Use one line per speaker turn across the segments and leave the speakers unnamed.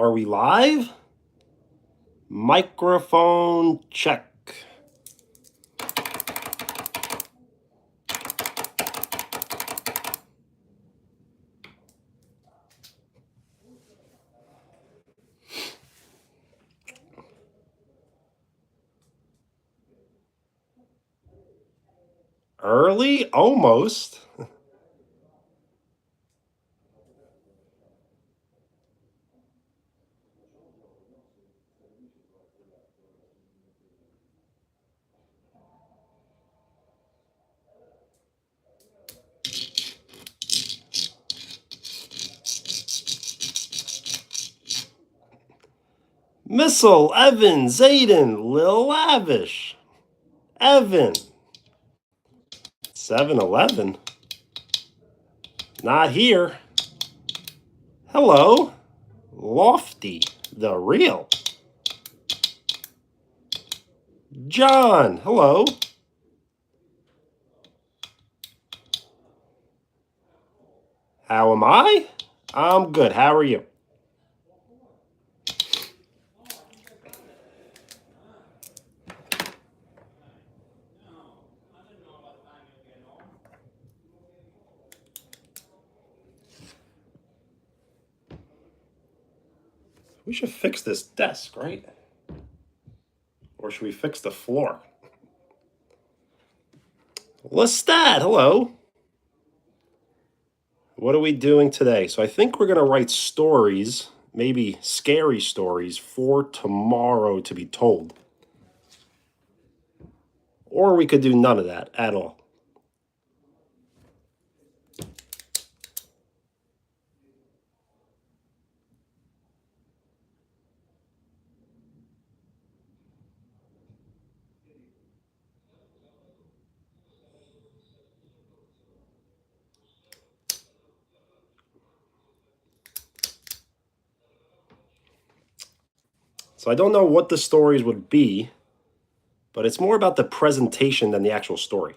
Are we live? Microphone check. Early? Almost. Missile, Evan, Zayden, Lil Lavish, Evan. 7-Eleven? Not here. Hello. Lofty, the real. John, hello. How am I? I'm good. How are you? We should fix this desk, right? Or should we fix the floor? Lestat, hello. What are we doing today? So I think we're going to write stories, maybe scary stories, for tomorrow to be told. Or we could do none of that at all. So I don't know what the stories would be, but it's more about the presentation than the actual story.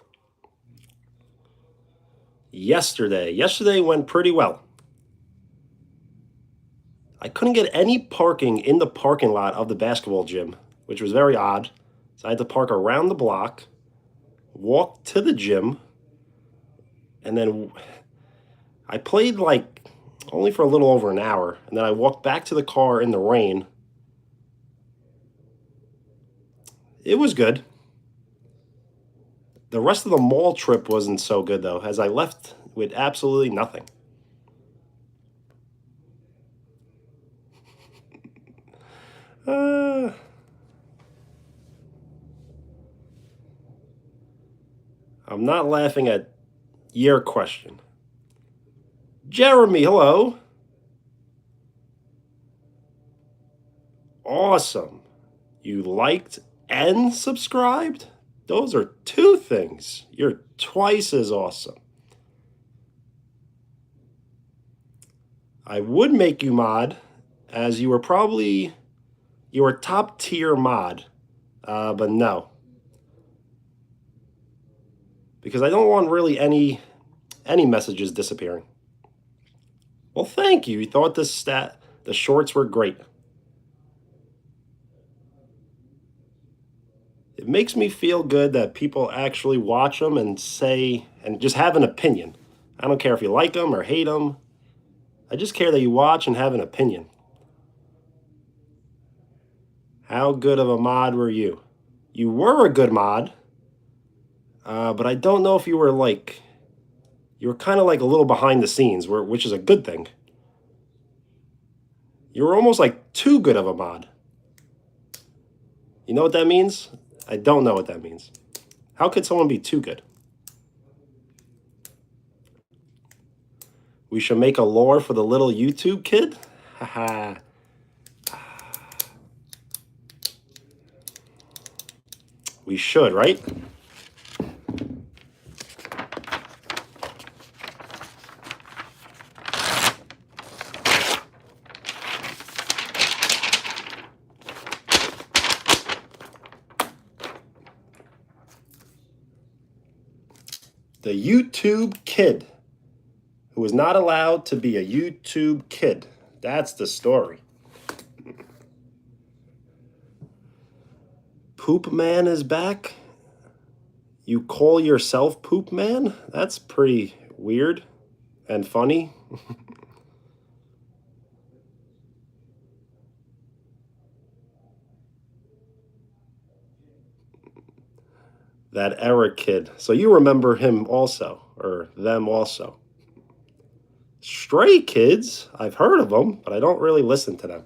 Yesterday went pretty well. I couldn't get any parking in the parking lot of the basketball gym, which was very odd. So I had to park around the block, walk to the gym, and then I played like only for a little over an hour, and then I walked back to the car in the rain. It was good. The rest of the mall trip wasn't so good, though, as I left with absolutely nothing. I'm not laughing at your question. Jeremy, hello. Awesome. You liked and subscribed? Those are two things. You're twice as awesome. I would make you mod, as you were top tier mod, but no. Because I don't want really any messages disappearing. Well, thank you. You thought the shorts were great. It makes me feel good that people actually watch them and say, and just have an opinion. I don't care if you like them or hate them. I just care that you watch and have an opinion. How good of a mod were you? You were a good mod, but I don't know if you were kind of like a little behind the scenes, which is a good thing. You were almost like too good of a mod. You know what that means? I don't know what that means. How could someone be too good? We should make a lore for the little YouTube kid? Haha. We should, right? The YouTube kid who was not allowed to be a YouTube kid. That's the story. Poop Man is back. You call yourself Poop Man? That's pretty weird and funny. That Eric kid. So you remember him also, or them also. Stray Kids, I've heard of them, but I don't really listen to them.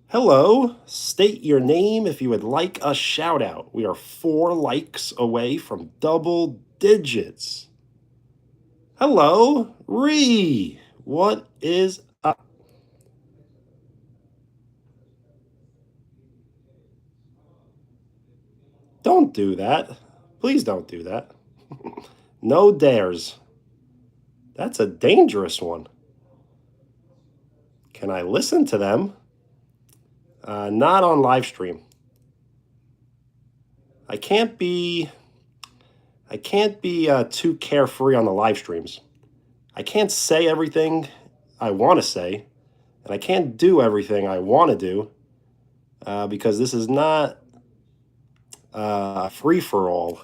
Hello, state your name if you would like a shout out. We are 4 likes away from double digits. Hello, Ree. What is up? Don't do that. Please don't do that. No dares. That's a dangerous one. Can I listen to them? Not on live stream. I can't be too carefree on the live streams. I can't say everything I want to say, and I can't do everything I want to do because this is not free for all.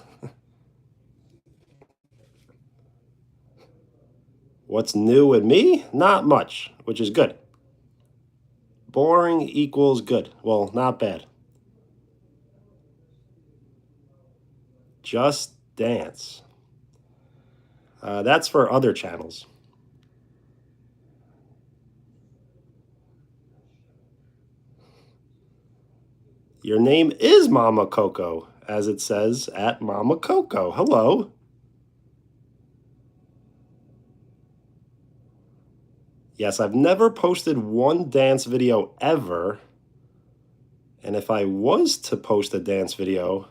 What's new with me? Not much, which is good. Boring equals good. Well, not bad. Just Dance. That's for other channels. Your name is Mama Coco, as it says at Mama Coco. Hello. Yes, I've never posted one dance video ever. And if I was to post a dance video,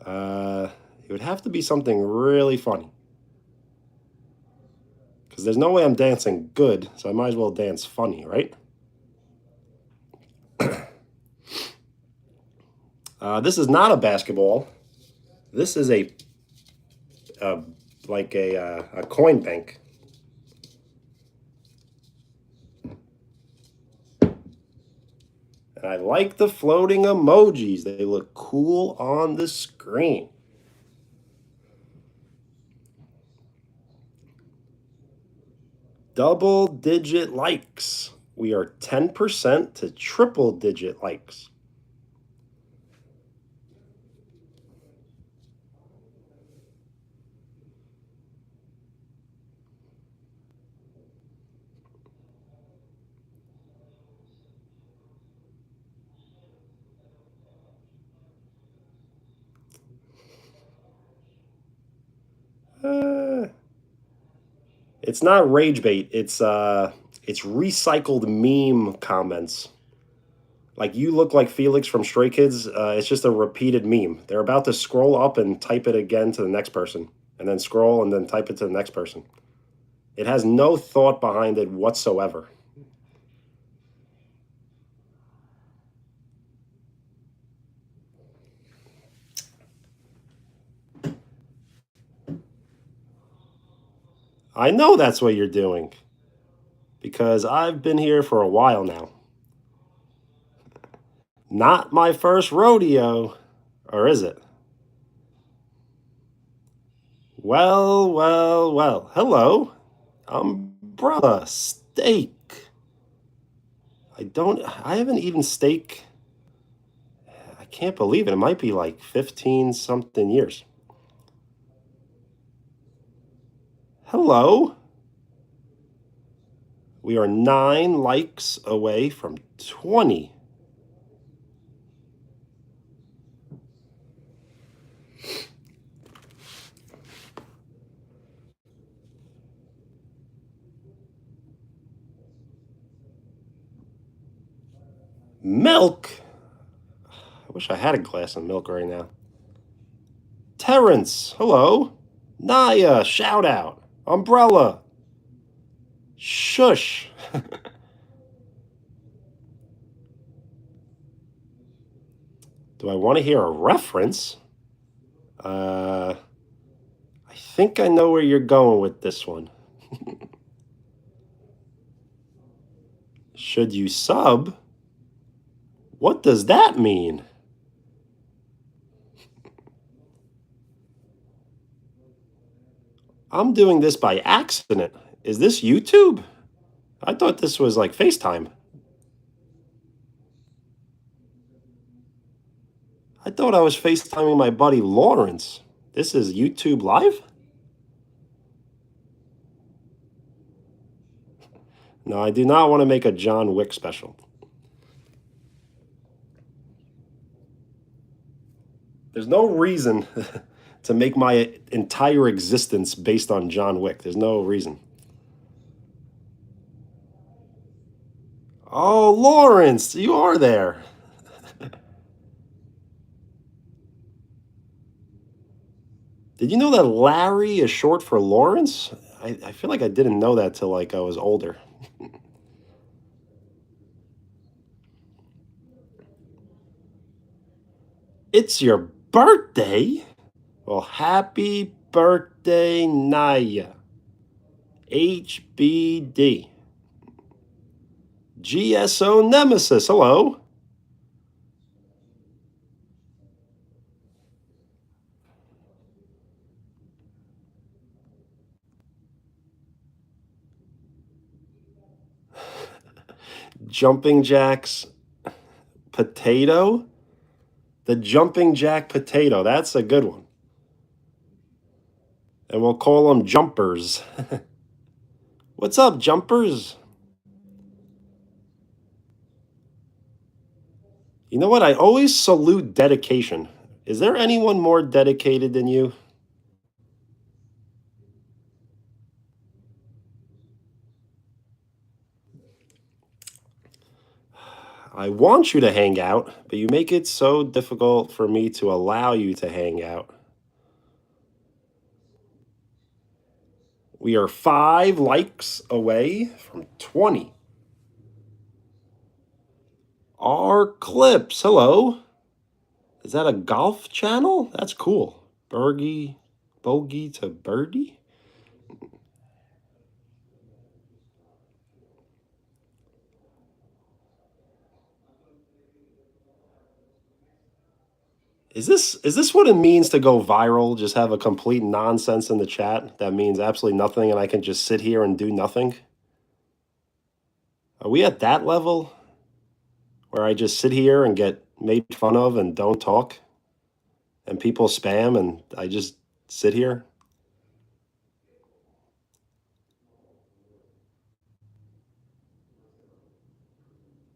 it would have to be something really funny. Because there's no way I'm dancing good, so I might as well dance funny, right? This is not a basketball. This is a coin bank. And I like the floating emojis. They look cool on the screen. Double digit likes. We are 10% to triple digit likes. It's not rage bait. It's recycled meme comments. Like you look like Felix from Stray Kids. It's just a repeated meme. They're about to scroll up and type it again to the next person, and then scroll and then type it to the next person. It has no thought behind it whatsoever. I know that's what you're doing because I've been here for a while now. Not my first rodeo, or is it? Well, well, well. Hello, umbrella steak. I haven't eaten steak. I can't believe it. It might be like 15 something years. Hello. We are 9 likes away from 20. Milk. I wish I had a glass of milk right now. Terrence, hello. Naya, shout out. Umbrella. Shush. Do I want to hear a reference? I think I know where you're going with this one. Should you sub? What does that mean? I'm doing this by accident. Is this YouTube? I thought this was like FaceTime. I thought I was FaceTiming my buddy Lawrence. This is YouTube Live? No, I do not want to make a John Wick special. There's no reason to make my entire existence based on John Wick. There's no reason. Oh, Lawrence, you are there. Did you know that Larry is short for Lawrence? I feel like I didn't know that till like I was older. It's your birthday? Well, happy birthday, Naya. HBD. GSO Nemesis, hello. Jumping Jacks Potato? The Jumping Jack Potato, that's a good one. And we'll call them Jumpers. What's up, Jumpers? You know what? I always salute dedication. Is there anyone more dedicated than you? I want you to hang out, but you make it so difficult for me to allow you to hang out. We are 5 likes away from 20. Our clips, hello. Is that a golf channel? That's cool. Bogey to birdie? Is this what it means to go viral? Just have a complete nonsense in the chat that means absolutely nothing and I can just sit here and do nothing? Are we at that level where I just sit here and get made fun of and don't talk? And people spam and I just sit here?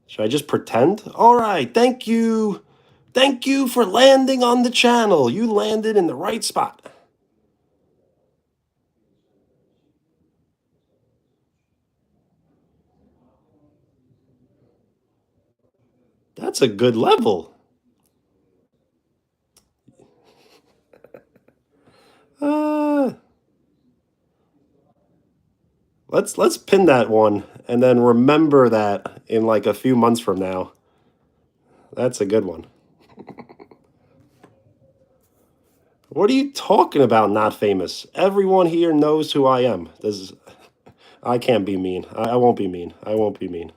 Should I just pretend? All right, thank you. Thank you for landing on the channel. You landed in the right spot. That's a good level. Let's pin that one and then remember that in like a few months from now. That's a good one. What are you talking about, not famous? Everyone here knows who I am. I can't be mean. I won't be mean. I won't be mean.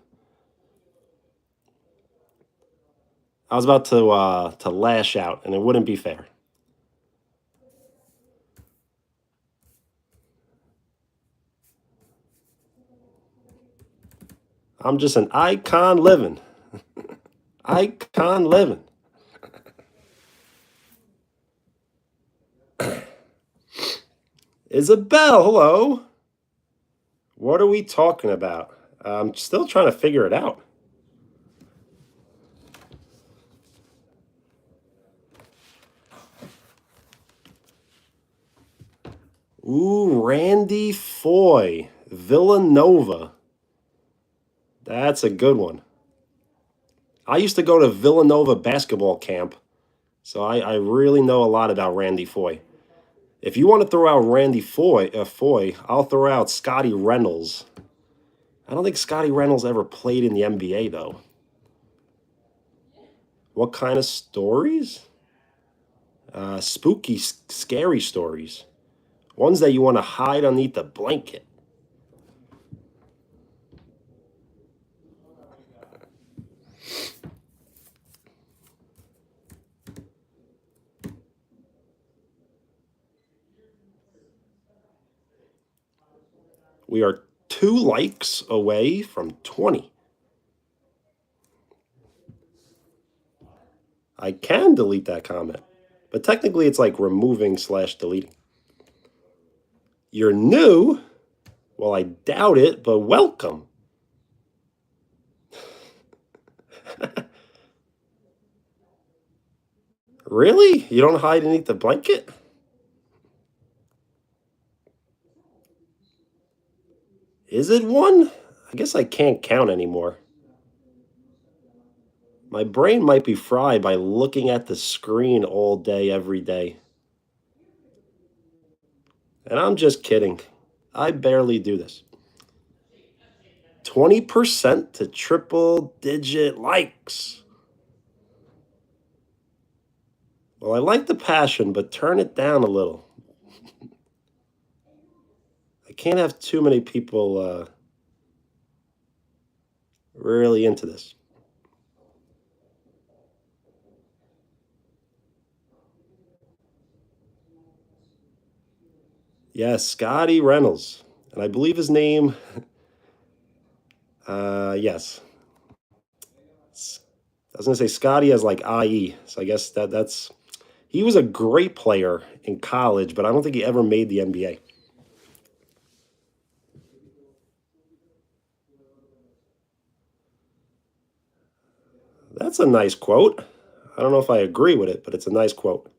I was about to lash out, and it wouldn't be fair. I'm just an icon living. Icon living. Isabel, hello. What are we talking about? I'm still trying to figure it out. Ooh, Randy Foy, Villanova. That's a good one. I used to go to Villanova basketball camp, so I really know a lot about Randy Foy. If you want to throw out Randy Foy, I'll throw out Scotty Reynolds. I don't think Scotty Reynolds ever played in the NBA, though. What kind of stories? Spooky, scary stories. Ones that you want to hide underneath the blanket. We are 2 likes away from 20. I can delete that comment, but technically it's like removing/deleting. You're new? Well, I doubt it, but welcome. Really? You don't hide beneath the blanket? Is it one? I guess I can't count anymore. My brain might be fried by looking at the screen all day, every day. And I'm just kidding. I barely do this. 20% to triple digit likes. Well, I like the passion, but turn it down a little. I can't have too many people really into this. Yes, Scotty Reynolds. And I believe his name, yes. I was going to say Scotty has like IE. So I guess that's. He was a great player in college, but I don't think he ever made the NBA. That's a nice quote. I don't know if I agree with it, but it's a nice quote.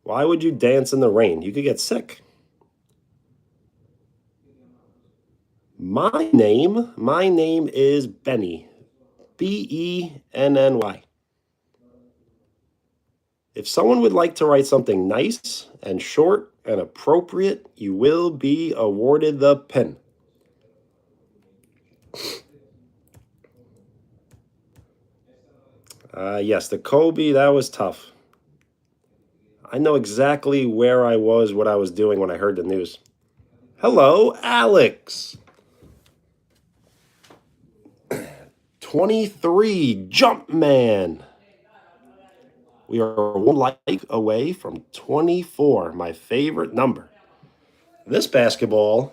Why would you dance in the rain? You could get sick. My name is Benny. Benny. If someone would like to write something nice and short and appropriate, you will be awarded the pen. Yes, the Kobe, that was tough. I know exactly where I was, what I was doing when I heard the news. Hello, Alex. 23, Jumpman. We are 1 like away from 24, my favorite number. This basketball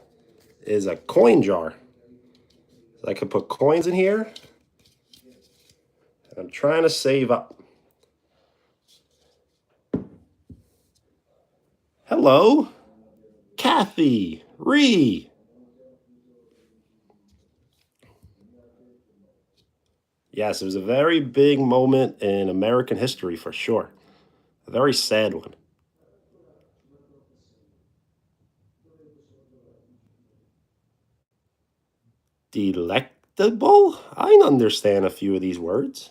is a coin jar. I could put coins in here. I'm trying to save up. Hello, Kathy Ree. Yes, it was a very big moment in American history for sure. A very sad one. Delectable? I understand a few of these words.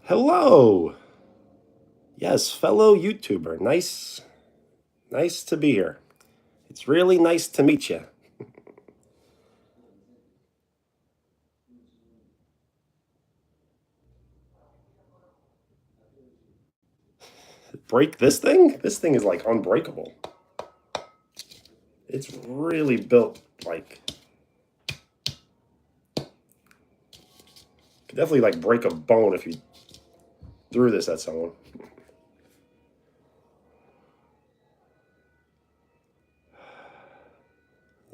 Hello. Yes, fellow YouTuber. Nice to be here. It's really nice to meet you. Break this thing? This thing is like unbreakable. It's really built like could definitely like break a bone if you threw this at someone.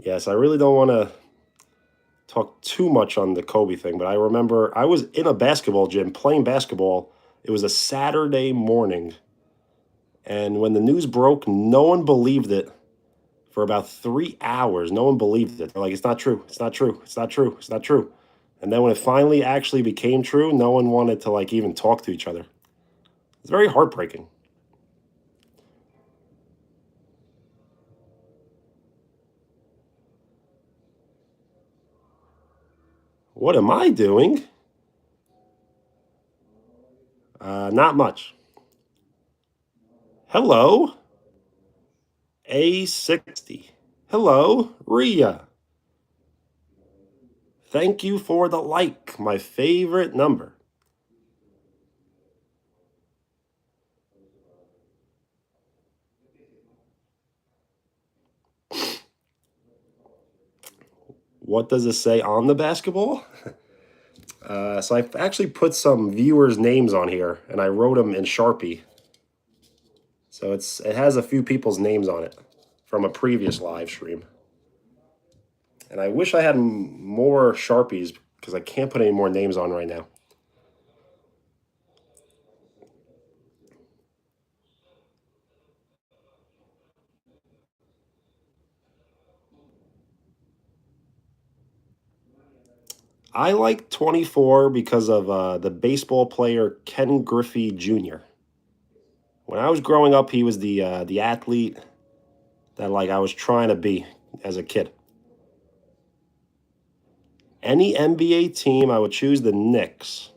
Yes, I really don't want to talk too much on the Kobe thing, but I remember I was in a basketball gym playing basketball. It was a Saturday morning, and when the news broke, no one believed it for about 3 hours. No one believed it. They're like, it's not true. It's not true. It's not true. It's not true. And then when it finally actually became true, no one wanted to like even talk to each other. It's very heartbreaking. What am I doing? Not much. Hello, A60. Hello, Ria. Thank you for the like, my favorite number. What does it say on the basketball? So I've actually put some viewers' names on here, and I wrote them in Sharpie. So it has a few people's names on it from a previous live stream. And I wish I had more Sharpies because I can't put any more names on right now. I like 24 because of the baseball player Ken Griffey Jr. When I was growing up, he was the athlete that like I was trying to be as a kid. Any NBA team, I would choose the Knicks,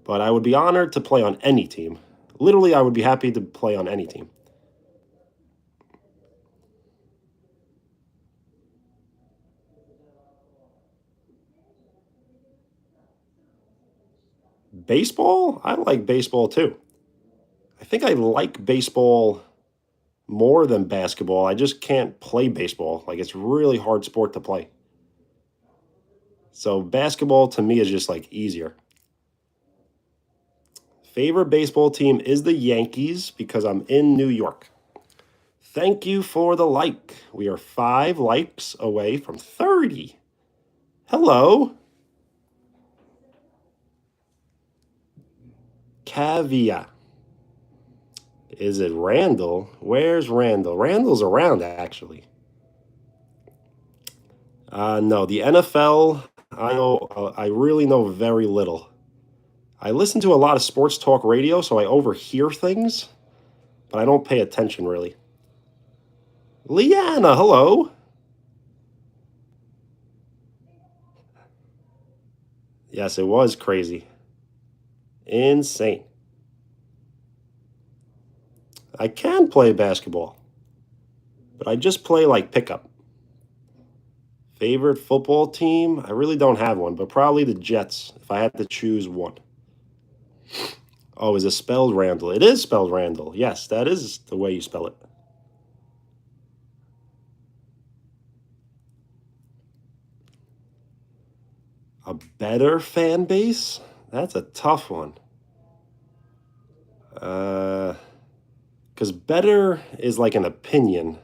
but I would be honored to play on any team. Literally, I would be happy to play on any team. Baseball? I like baseball too. I think I like baseball more than basketball. I just can't play baseball. Like it's really hard sport to play. So basketball to me is just like easier. Favorite baseball team is the Yankees because I'm in New York. Thank you for the like. We are 5 likes away from 30. Hello. Caveat. Is it Randall? Where's Randall? Randall's around, actually. No, the NFL, I really know very little. I listen to a lot of sports talk radio, so I overhear things, but I don't pay attention really. Leanna, hello. Yes, it was crazy. Insane. I can play basketball, but I just play like pickup. Favorite football team? I really don't have one, but probably the Jets if I had to choose one. Oh, is it spelled Randall? It is spelled Randall. Yes, that is the way you spell it. A better fan base? That's a tough one. Because better is like an opinion.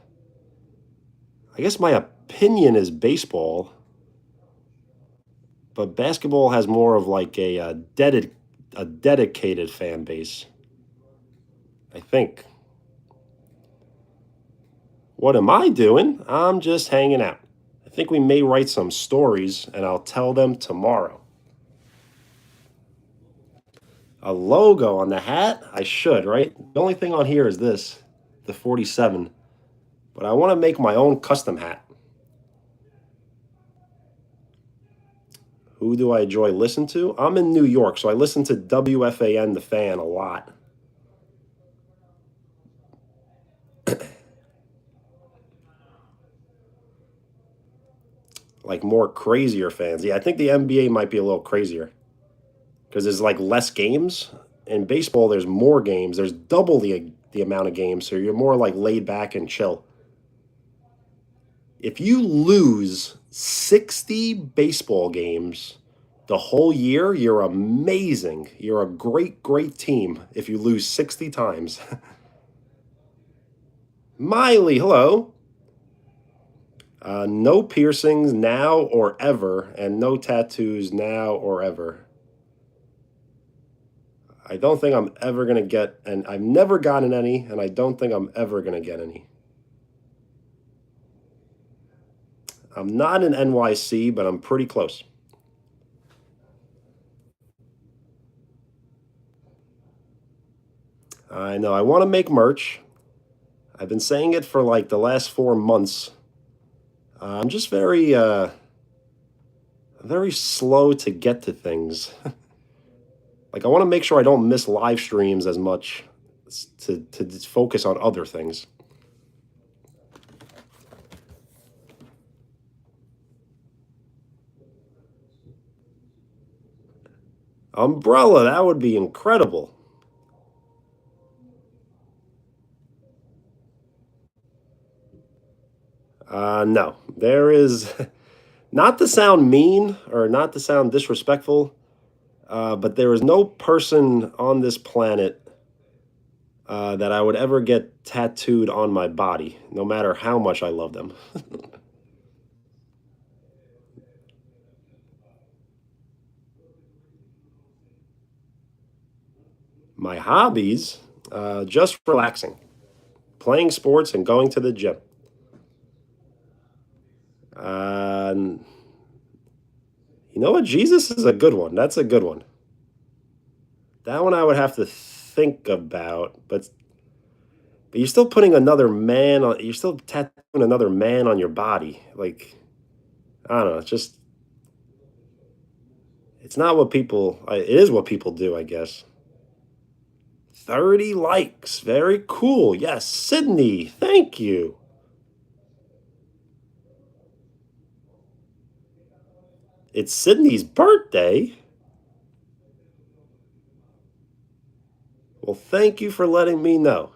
I guess my opinion is baseball, but basketball has more of like a dedicated fan base. I think. What am I doing? I'm just hanging out. I think we may write some stories and I'll tell them tomorrow. A logo on the hat? I should, right? The only thing on here is this, the 47. But I want to make my own custom hat. Who do I enjoy listen to? I'm in New York, so I listen to WFAN The Fan a lot. Like more crazier fans. Yeah, I think the NBA might be a little crazier because there's like less games. In baseball, there's more games. There's double the amount of games, so you're more like laid back and chill. If you lose 60 baseball games the whole year, you're amazing. You're a great, great team if you lose 60 times. Miley, hello. No piercings now or ever, and no tattoos now or ever. I don't think I'm ever going to get, and I've never gotten any, and I don't think I'm ever going to get any. I'm not in NYC, but I'm pretty close. I know. I want to make merch. I've been saying it for like the last 4 months. I'm just very slow to get to things. Like I want to make sure I don't miss live streams as much to focus on other things. Umbrella, that would be incredible. No, there is not to sound mean or not to sound disrespectful, but there is no person on this planet that I would ever get tattooed on my body, no matter how much I love them. My hobbies, just relaxing, playing sports, and going to the gym. Uh, you know what? Jesus is a good one. That's a good one. That one I would have to think about, but you're still putting another man on. You're still tattooing another man on your body. Like I don't know. It's not what people. It is what people do, I guess. 30 likes. Very cool. Yes, Sydney. Thank you. It's Sydney's birthday. Well, thank you for letting me know.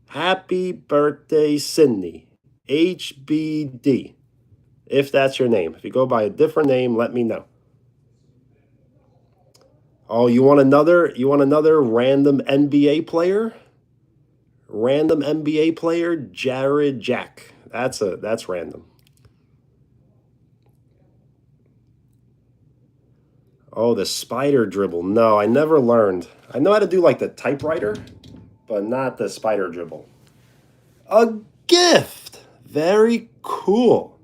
Happy birthday, Sydney. HBD. If that's your name. If you go by a different name, let me know. Oh, you want another random NBA player? Random NBA player, Jared Jack. That's random. Oh, the spider dribble. No, I never learned. I know how to do like the typewriter, but not the spider dribble. A gift. Very cool.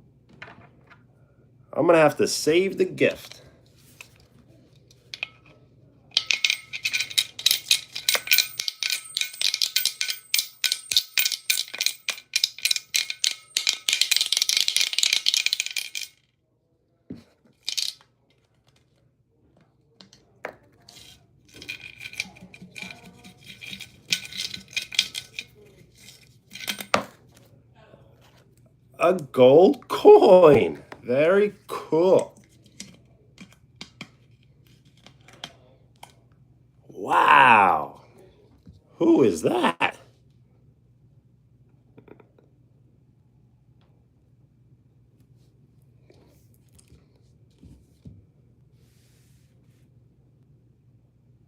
I'm gonna have to save the gift. A gold coin. Very cool. Wow. Who is that?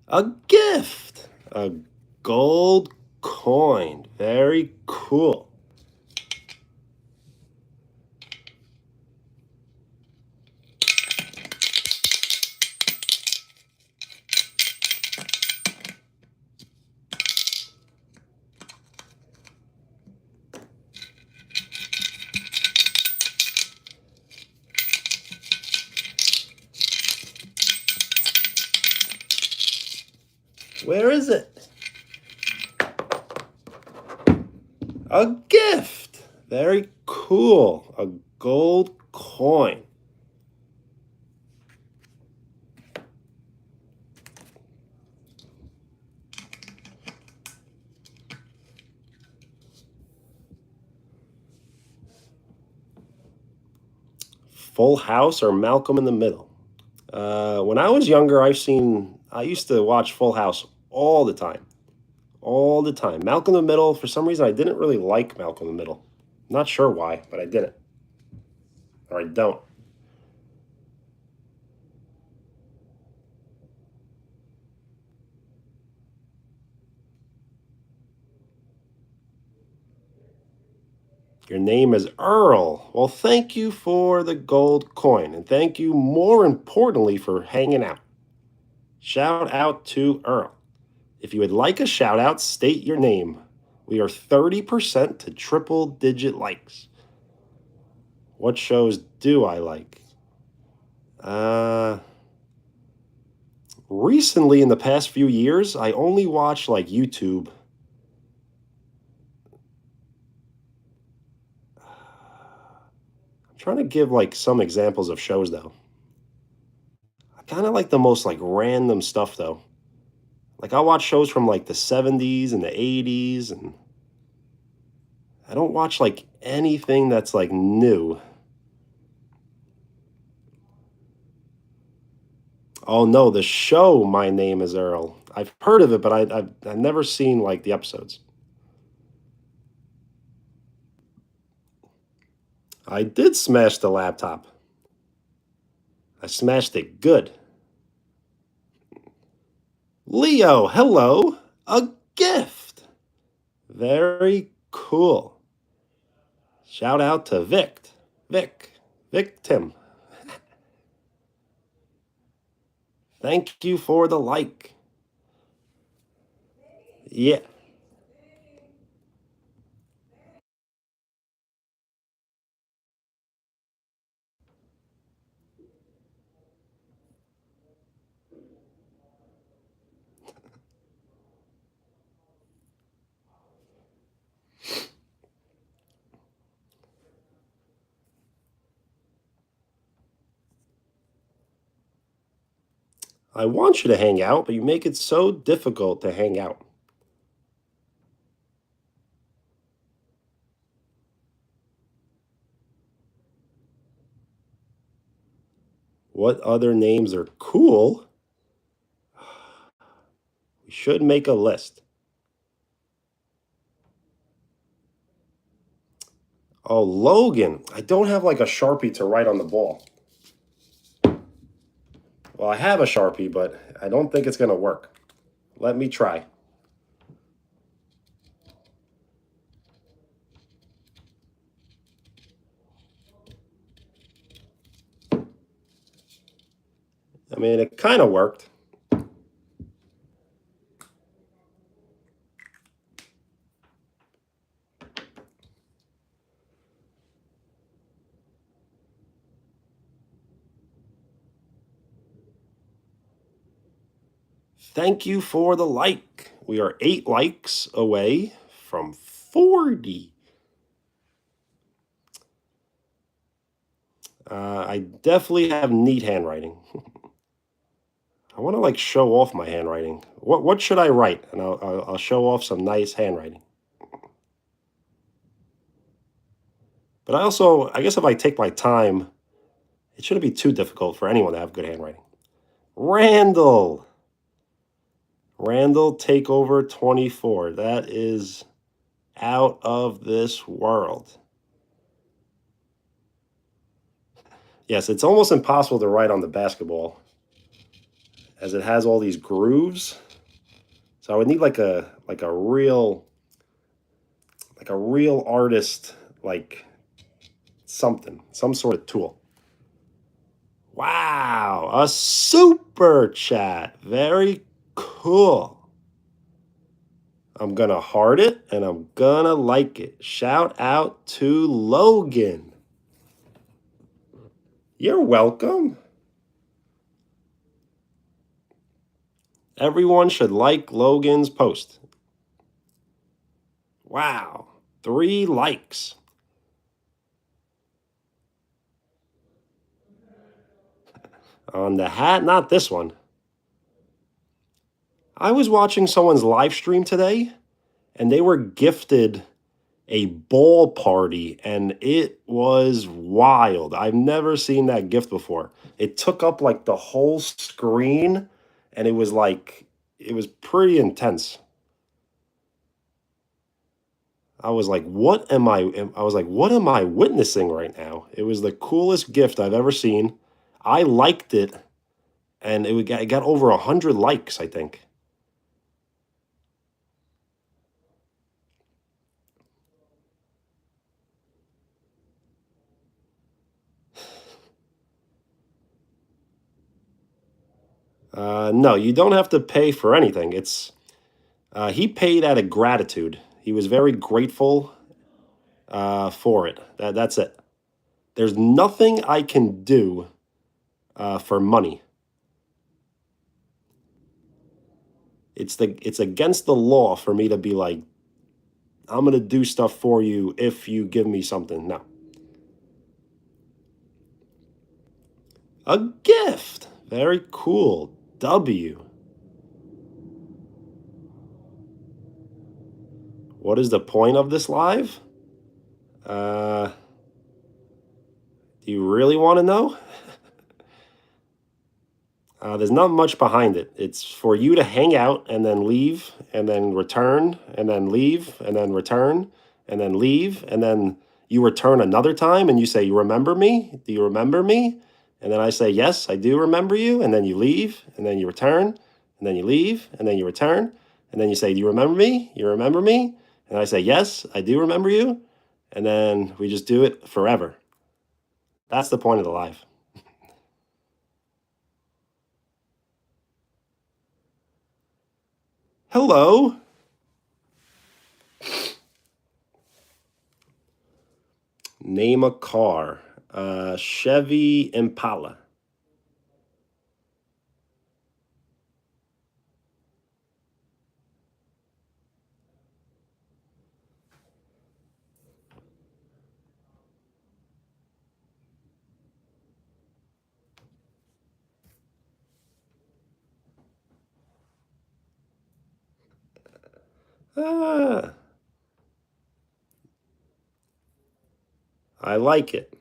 A gift. A gold coin. Very cool. Where is it? A gift. Very cool. A gold coin. Full House or Malcolm in the Middle? When I was younger, I used to watch Full House all the time. All the time. Malcolm in the Middle, for some reason, I didn't really like Malcolm in the Middle. Not sure why, but I didn't. Or I don't. Your name is Earl. Well, thank you for the gold coin. And thank you, more importantly, for hanging out. Shout out to Earl. If you would like a shout out, state your name. We are 30% to triple digit likes. What shows do I like? Recently, in the past few years, I only watch like YouTube. I'm trying to give like some examples of shows though. I kind of like the most like random stuff though. Like I watch shows from like the 70s and the 80s, and I don't watch like anything that's like new. Oh no, the show My Name is Earl. I've heard of it, but I've never seen like the episodes. I did smash the laptop. I smashed it good. Leo, hello. A gift. Very cool. Shout out to Vic Tim. Thank you for the like. Yeah. I want you to hang out, but you make it so difficult to hang out. What other names are cool? We should make a list. Oh, Logan. I don't have like a Sharpie to write on the ball. Well, I have a Sharpie, but I don't think it's going to work. Let me try. I mean, it kind of worked. Thank you for the like. We are 8 likes away from 40. I definitely have neat handwriting. I want to like show off my handwriting. What should I write? And I'll show off some nice handwriting. But I guess if I take my time, it shouldn't be too difficult for anyone to have good handwriting. Randall. Randall Takeover 24. That is out of this world. Yes, it's almost impossible to write on the basketball as it has all these grooves. So I would need like a real artist, like some sort of tool. Wow, a super chat. Very cool. I'm gonna heart it and I'm gonna like it. Shout out to Logan. You're welcome. Everyone should like Logan's post. Wow, 3 likes. On the hat, not this one. I was watching someone's live stream today and they were gifted a ball party and it was wild. I've never seen that gift before. It took up like the whole screen and it was pretty intense. I was like, what am I witnessing right now? It was the coolest gift I've ever seen. I liked it and it got over 100 likes, I think. No, you don't have to pay for anything. He paid out of gratitude. He was very grateful for it. That's it. There's nothing I can do for money. It's against the law for me to be like, I'm gonna do stuff for you if you give me something. No. A gift. Very cool. W. What is the point of this live? Do you really want to know? There's not much behind it. It's for you to hang out and then leave and then return and then leave and then return and then leave and then you return another time and you say, "You remember me? Do you remember me?" And then I say, "Yes, I do remember you." And then you leave and then you return and then you leave and then you return and then you say, "Do you remember me? You remember me?" And I say, yes, I do remember you. And then we just do it forever. That's the point of the life. Hello. Name a car. Chevy Impala. Ah, I like it.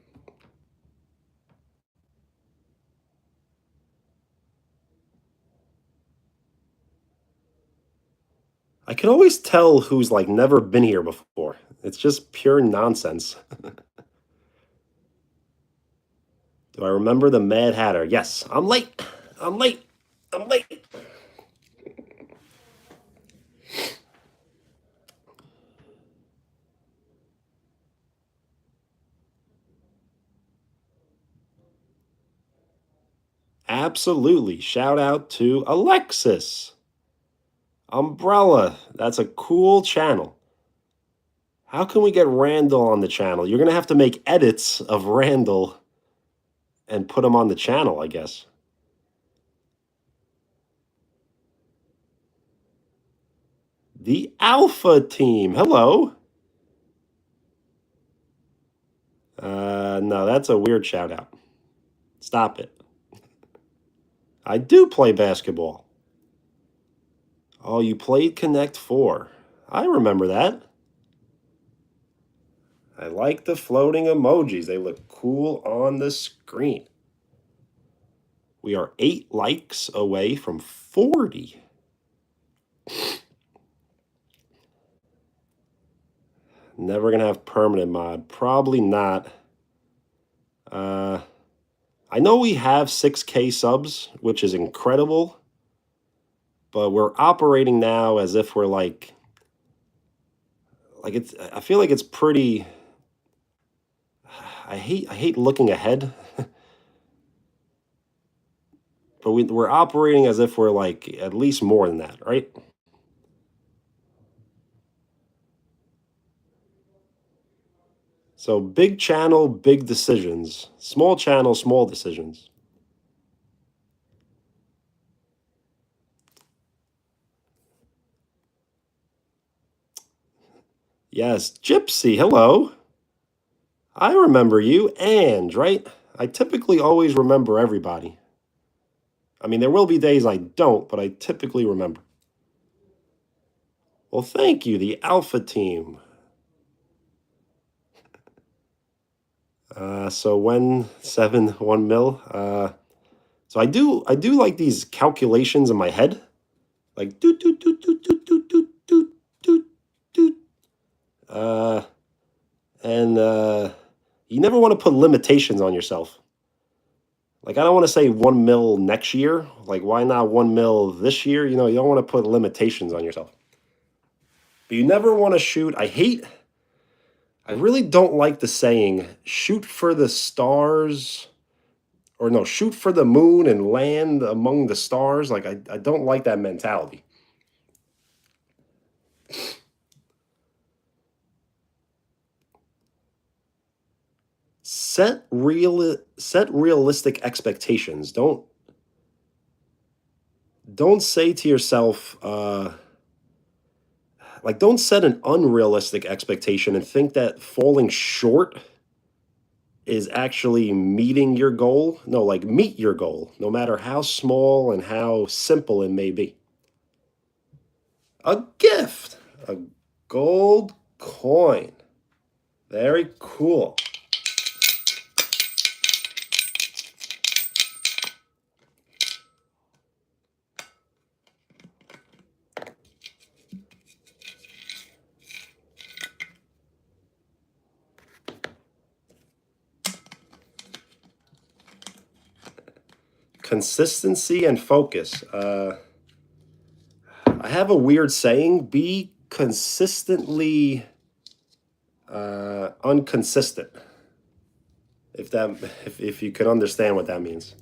I can always tell who's like never been here before. It's just pure nonsense. Do I remember the Mad Hatter? Yes. I'm late. I'm late. I'm late. Absolutely. Shout out to Alexis. Umbrella. That's a cool channel. How can we get Randall on the channel? You're going to have to make edits of Randall and put him on the channel, I guess. The Alpha Team. Hello. No, that's a weird shout out. Stop it. I do play basketball. Oh, you played Connect 4. I remember that. I like the floating emojis. They look cool on the screen. We are 8 likes away from 40. Never going to have permanent mod. Probably not. I know we have 6K subs, which is incredible. But we're operating now as if we're like it's, I feel like it's pretty, I hate looking ahead. But we're operating as if we're like at least more than that, right? So big channel, big decisions. Small channel, small decisions. Yes, Gypsy, hello. I remember you, and right? I typically always remember everybody. I mean, there will be days I don't, but I typically remember. Well, thank you, the Alpha Team. So when 1 mil? So I do like these calculations in my head, like doot doot doot doot doot doot doot doot doot doot. Uh, and you never want to put limitations on yourself. Like I don't want to say 1 mil next year. Like why not 1 mil this year? You know, you don't want to put limitations on yourself. But you never want to shoot. I really don't like the saying shoot for the stars or no, shoot for the moon and land among the stars. Like I don't like that mentality. Set realistic expectations. Don't say to yourself like don't set an unrealistic expectation and think that falling short is actually meeting your goal. No, like meet your goal, no matter how small and how simple it may be. A gift, a gold coin. Very cool. Consistency and focus. I have a weird saying: be consistently inconsistent. If you can understand what that means.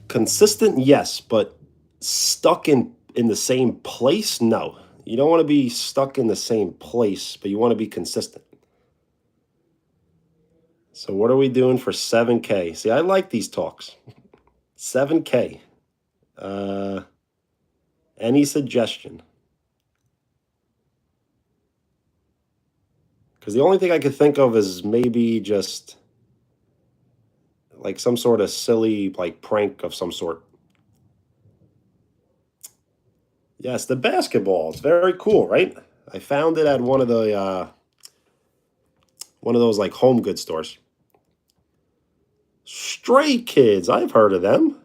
Consistent, yes, but stuck in the same place, no. You don't want to be stuck in the same place, but you want to be consistent. So what are we doing for 7K? See, I like these talks. 7K. Any suggestion? Because the only thing I could think of is maybe just like some sort of silly like prank of some sort. Yes, the basketball. It's very cool, right? I found it at one of those like home goods stores. Stray Kids. I've heard of them.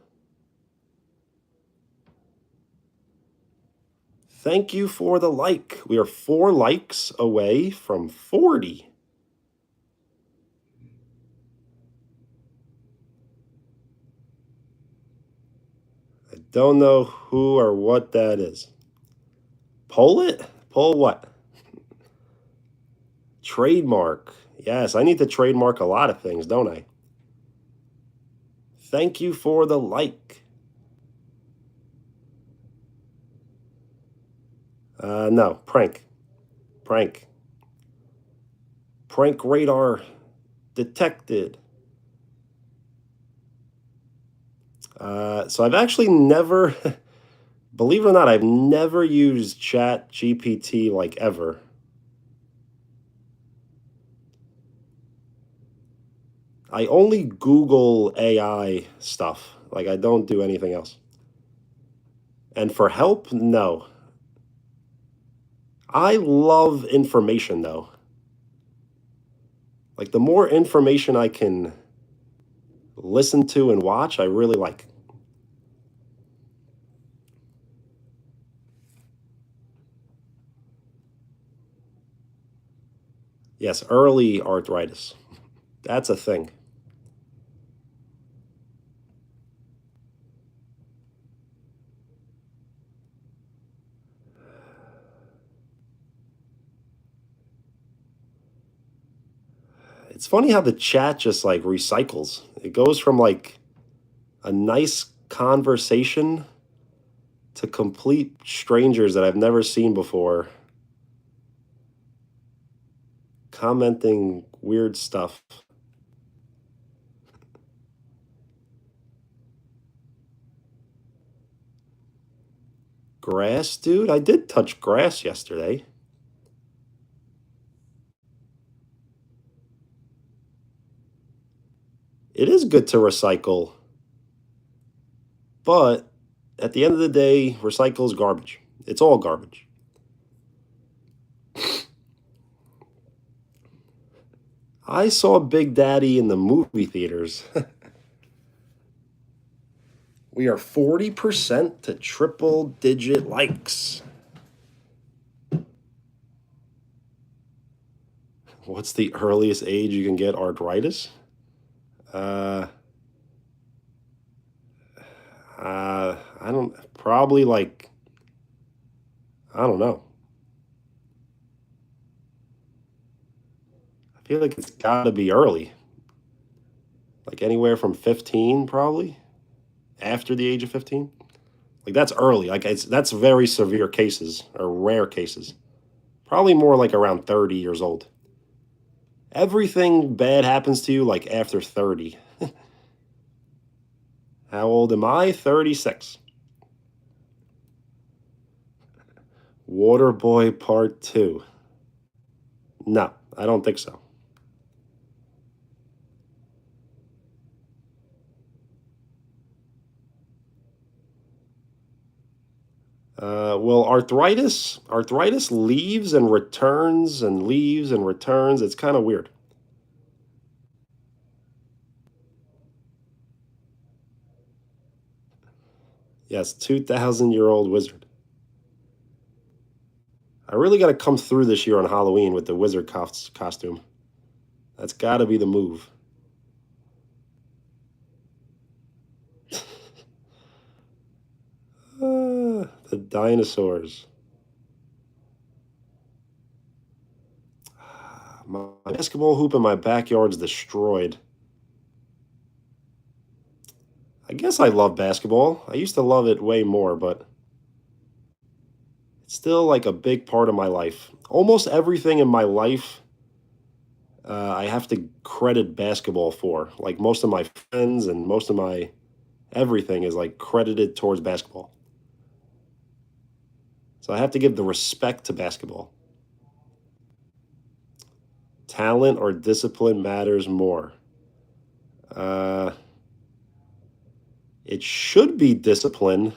Thank you for the like. We are 4 likes away from 40. I don't know who or what that is. Poll it? Poll what? Trademark. Yes, I need to trademark a lot of things, don't I? Thank you for the like. No, prank. Prank. Prank radar detected. So I've actually never, believe it or not, I've never used Chat GPT like ever. I only Google AI stuff. Like I don't do anything else. And for help, no. I love information though. Like the more information I can listen to and watch, I really like. Yes, early arthritis. That's a thing. It's funny how the chat just like recycles. It goes from like a nice conversation to complete strangers that I've never seen before commenting weird stuff. Grass, dude? I did touch grass yesterday. It is good to recycle, but at the end of the day, recycle is garbage. It's all garbage. I saw Big Daddy in the movie theaters. We are 40% to triple digit likes. What's the earliest age you can get arthritis? I don't, probably like, I don't know. I feel like it's gotta be early. Like anywhere from 15, probably, after the age of 15. Like that's early. Like that's very severe cases or rare cases. Probably more like around 30 years old. Everything bad happens to you like after 30. How old am I? 36. Waterboy Part 2. No, I don't think so. Well, arthritis leaves and returns and leaves and returns. It's kind of weird. Yes, 2,000-year-old wizard. I really got to come through this year on Halloween with the wizard costume. That's got to be the move. The dinosaurs. My basketball hoop in my backyard's destroyed. I guess I love basketball. I used to love it way more, but it's still like a big part of my life. Almost everything in my life, I have to credit basketball for. Like most of my friends and most of my everything is like credited towards basketball. So I have to give the respect to basketball. Talent or discipline matters more. Uh, it should be discipline,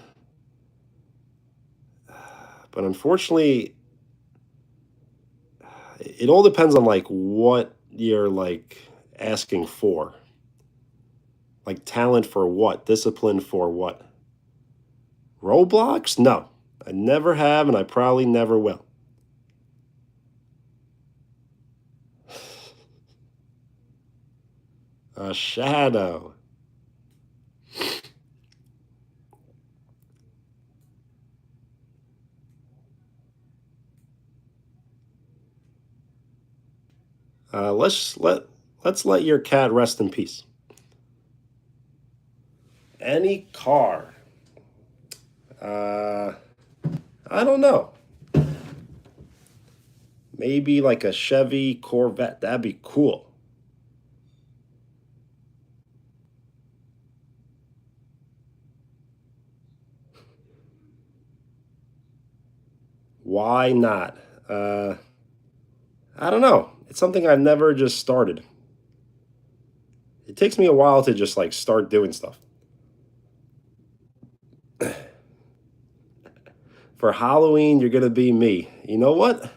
but unfortunately, it all depends on like what you're like asking for. Like talent for what? Discipline for what? Roblox? No. I never have and I probably never will. A shadow. Let's let your cat rest in peace. Any car. Uh I don't know. Maybe like a Chevy Corvette. That'd be cool. Why not? Uh I don't know. It's something I've never just started. It takes me a while to just like start doing stuff. For Halloween, you're gonna be me. You know what?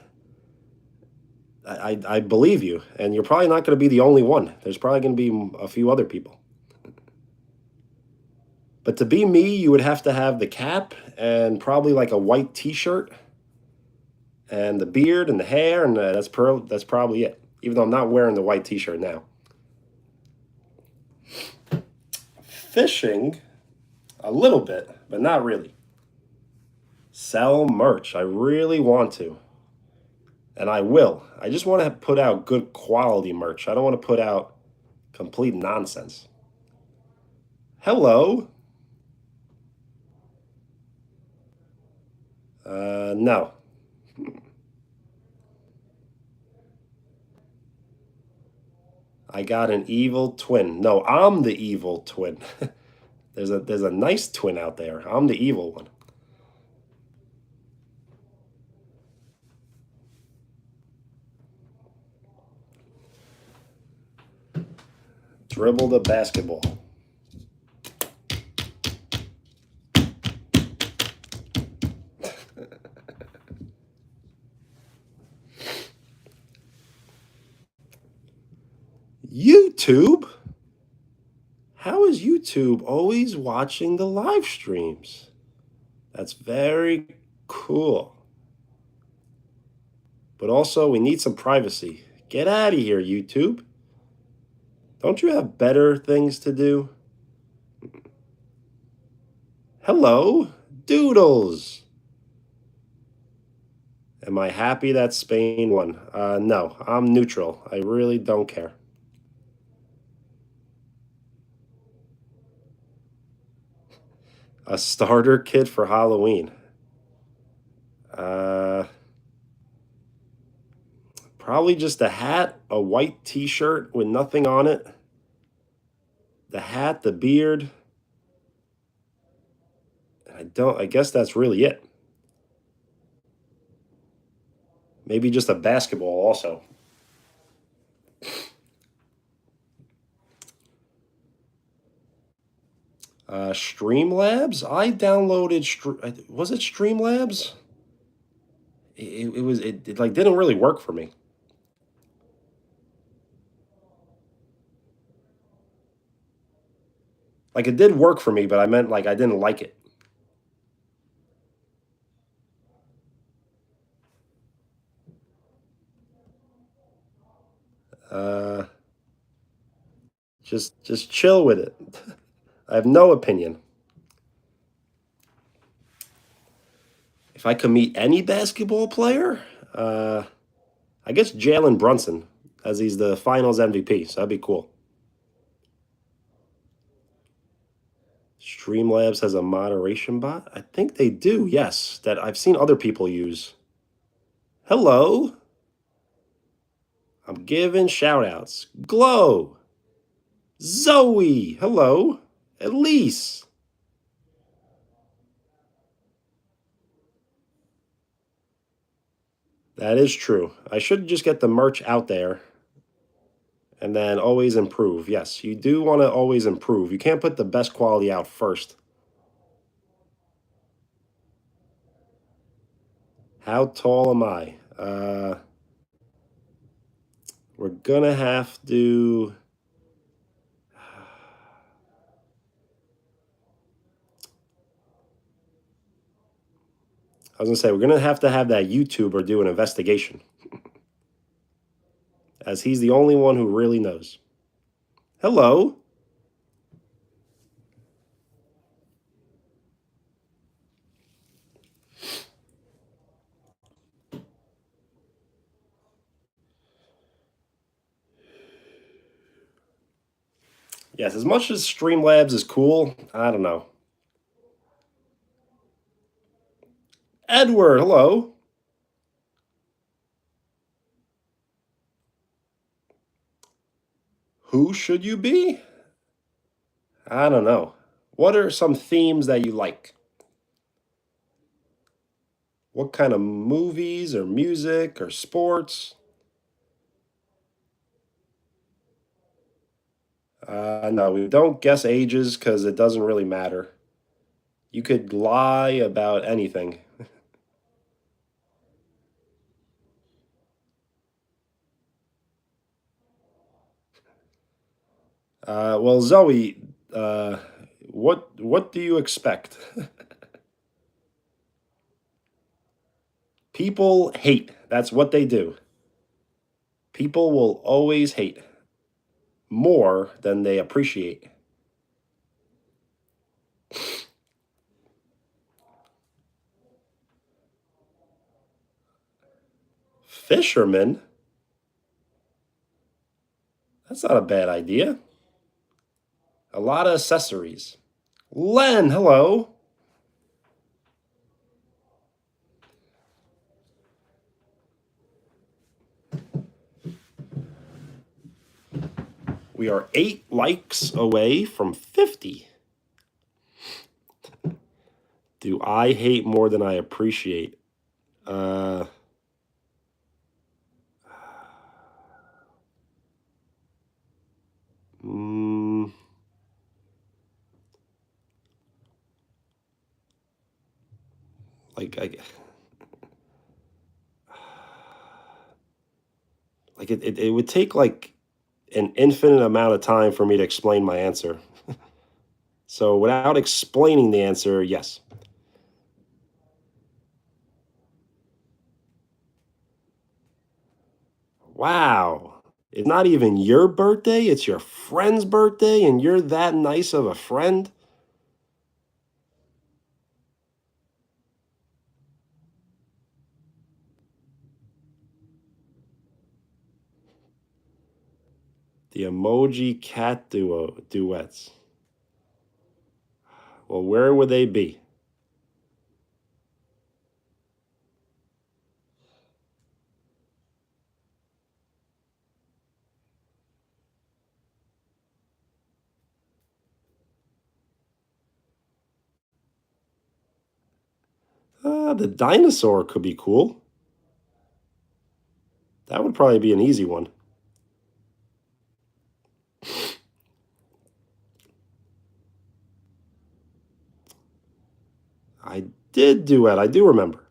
I believe you, and you're probably not gonna be the only one. There's probably gonna be a few other people. But to be me, you would have to have the cap and probably like a white T-shirt and the beard and the hair, and that's probably it. Even though I'm not wearing the white T-shirt now. Fishing, a little bit, but not really. Sell merch. I really want to. And I will. I just want to put out good quality merch. I don't want to put out complete nonsense. Hello. No. I got an evil twin. No, I'm the evil twin. There's a nice twin out there. I'm the evil one. Dribble the basketball. YouTube? How is YouTube always watching the live streams? That's very cool. But also, we need some privacy. Get out of here, YouTube. Don't you have better things to do? Hello, Doodles. Am I happy that Spain won? No, I'm neutral. I really don't care. A starter kit for Halloween. Uh, Probably just a hat, a white T-shirt with nothing on it. The hat, the beard. I guess that's really it. Maybe just a basketball also. Streamlabs? I downloaded, was it Streamlabs? It like didn't really work for me. Like it did work for me, but I meant like I didn't like it. Uh, just chill with it. I have no opinion. If I could meet any basketball player, I guess Jalen Brunson, as he's the Finals MVP. So that'd be cool. Streamlabs has a moderation bot. I think they do. Yes, that I've seen other people use. Hello. I'm giving shout outs. Glow. Zoe. Hello. Elise. That is true. I should just get the merch out there and then always improve. Yes, you do want to always improve. You can't put the best quality out first. How tall am I? We're gonna have to. I was gonna say we're gonna have to have that YouTuber do an investigation, as he's the only one who really knows. Hello. Yes, as much as Streamlabs is cool, I don't know. Edward, hello. Who should you be? I don't know. What are some themes that you like? What kind of movies or music or sports? No, we don't guess ages because it doesn't really matter. You could lie about anything. Well, Zoe, what do you expect? People hate. That's what they do. People will always hate more than they appreciate. Fisherman? That's not a bad idea. A lot of accessories. Len, hello. We are 8 likes away from 50. Do I hate more than I appreciate? Uh, mm, like I, like it would take like an infinite amount of time for me to explain my answer. So without explaining the answer, yes. Wow. It's not even your birthday, it's your friend's birthday, and you're that nice of a friend? The emoji cat duets. Well, where would they be? The dinosaur could be cool. That would probably be an easy one. I did duet. I do remember.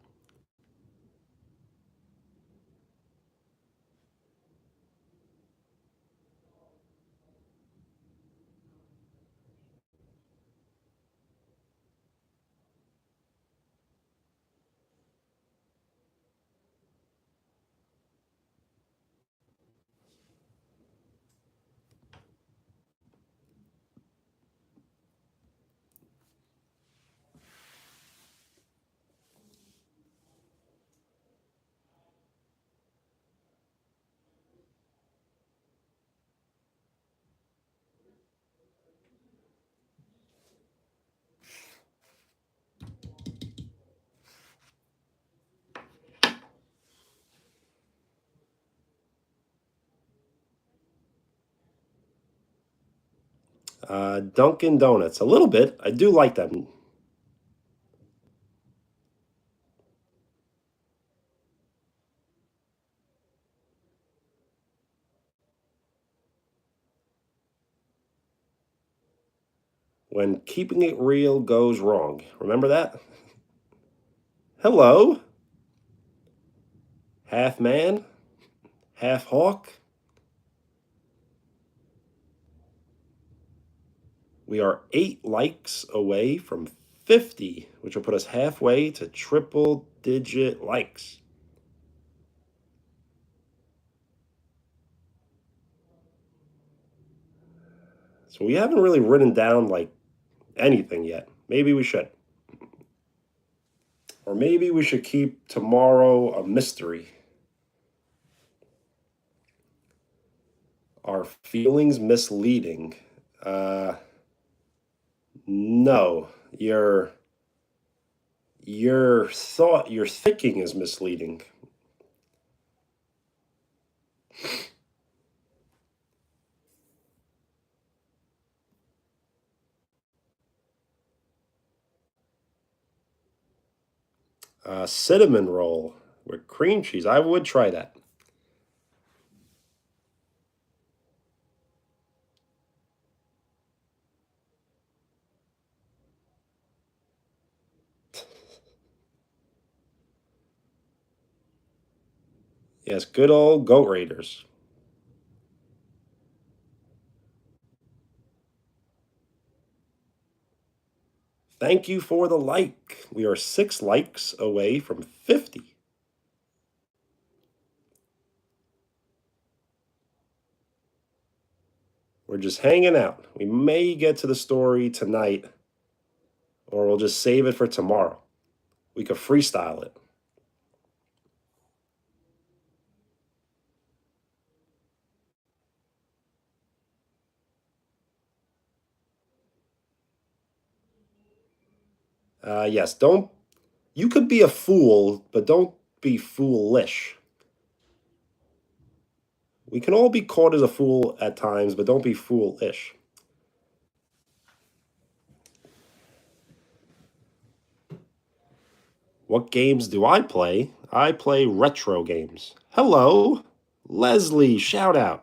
Dunkin' Donuts. A little bit. I do like them. When keeping it real goes wrong. Remember that? Hello, half man, half hawk. We are 8 likes away from 50, which will put us halfway to triple digit likes. So we haven't really written down like anything yet. Maybe we should. Or maybe we should keep tomorrow a mystery. Are feelings misleading? No. Your thinking is misleading. Cinnamon roll with cream cheese. I would try that. Yes, good old Goat Raiders. Thank you for the like. We are 6 likes away from 50. We're just hanging out. We may get to the story tonight, or we'll just save it for tomorrow. We could freestyle it. Yes, don't. You could be a fool, but don't be foolish. We can all be caught as a fool at times, but don't be foolish. What games do I play? I play retro games. Hello, Leslie, shout out.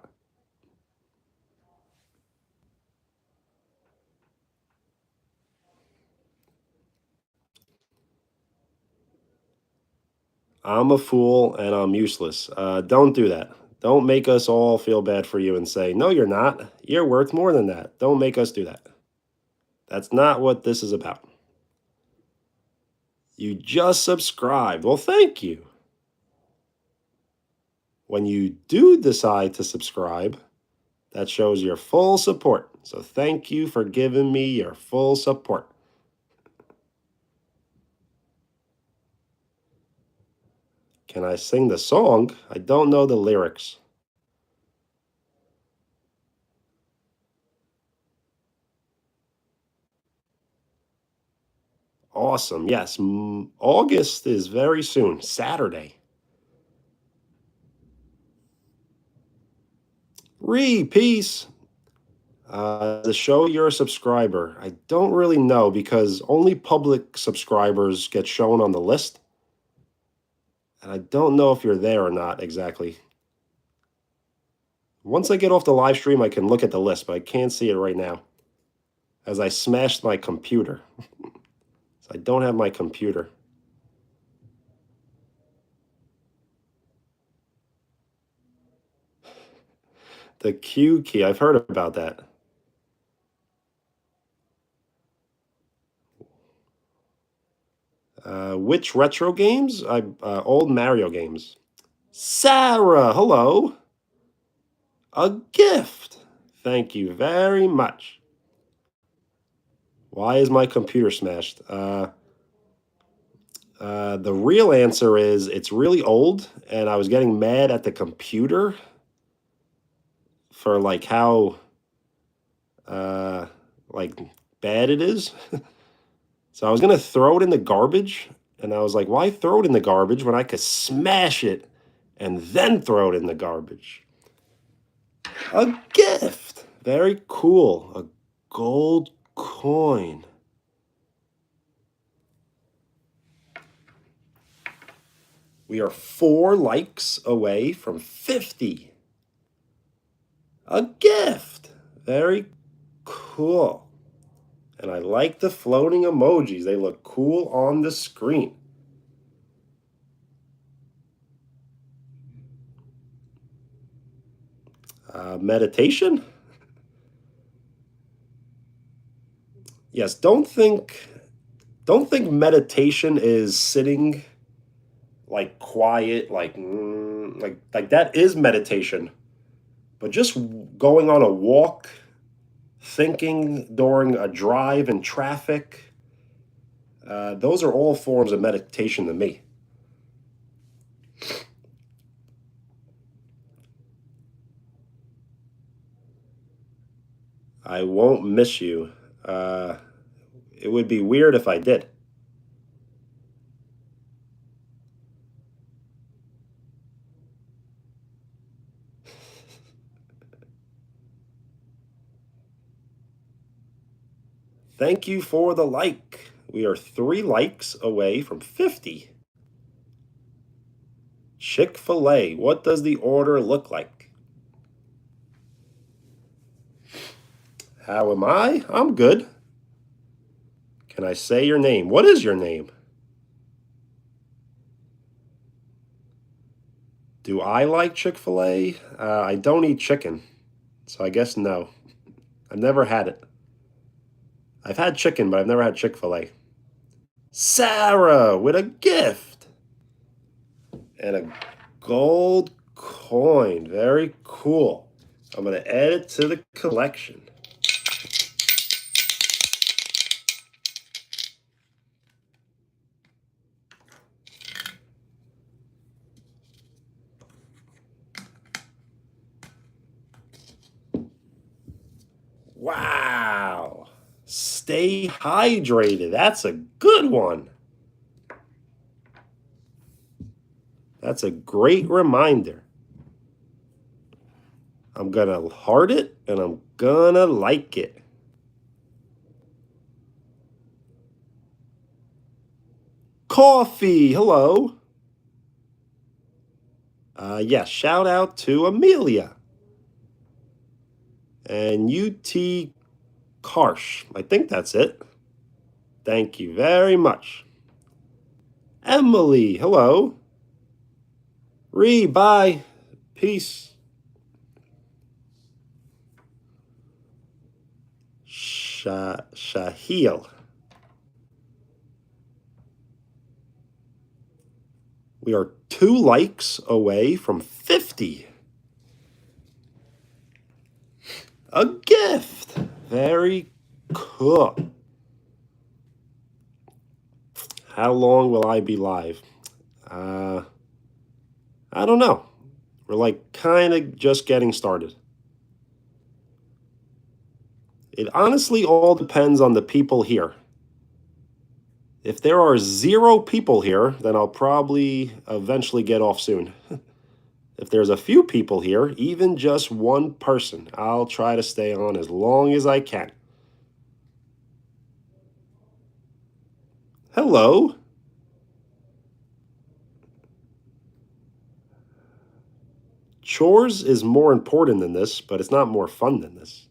I'm a fool and I'm useless. Don't do that. Don't make us all feel bad for you and say, no, you're not. You're worth more than that. Don't make us do that. That's not what this is about. You just subscribed. Well, thank you. When you do decide to subscribe, that shows your full support. So thank you for giving me your full support. Can I sing the song? I don't know the lyrics. Awesome. Yes, August is very soon, Saturday. Peace. The show you're a subscriber. I don't really know because only public subscribers get shown on the list. And I don't know if you're there or not exactly. Once I get off the live stream, I can look at the list, but I can't see it right now as I smashed my computer. So I don't have my computer. The Q key, I've heard about that. Which retro games? Old Mario games. Sarah, hello. A gift. Thank you very much. Why is my computer smashed? The real answer is it's really old, and I was getting mad at the computer for like how uh, like bad it is. So I was gonna throw it in the garbage, and I was like, why throw it in the garbage when I could smash it and then throw it in the garbage? A gift. Very cool. A gold coin. We are 4 likes away from 50. A gift. Very cool. And I like the floating emojis. They look cool on the screen. Meditation? Yes, don't think meditation is sitting like quiet, like that is meditation. But just going on a walk, thinking during a drive in traffic, those are all forms of meditation to me. I won't miss you. It would be weird if I did. Thank you for the like. We are 3 likes away from 50. Chick-fil-A, what does the order look like? How am I? I'm good. Can I say your name? What is your name? Do I like Chick-fil-A? I don't eat chicken, so I guess no. I've never had it. I've had chicken, but I've never had Chick-fil-A. Sarah with a gift and a gold coin. Very cool. I'm going to add it to the collection. Wow. Stay hydrated. That's a good one. That's a great reminder. I'm going to heart it and I'm going to like it. Coffee. Hello. Yes, shout out to Amelia. And UT Karsh. I think that's it. Thank you very much. Emily, hello. Ree, bye. Peace. Shahil. We are 2 likes away from 50. A gift. Very cool. How long will I be live? I don't know. We're like kind of just getting started. It honestly all depends on the people here. If there are 0 people here, then I'll probably eventually get off soon. If there's a few people here, even just 1 person, I'll try to stay on as long as I can. Hello. Chores is more important than this, but it's not more fun than this.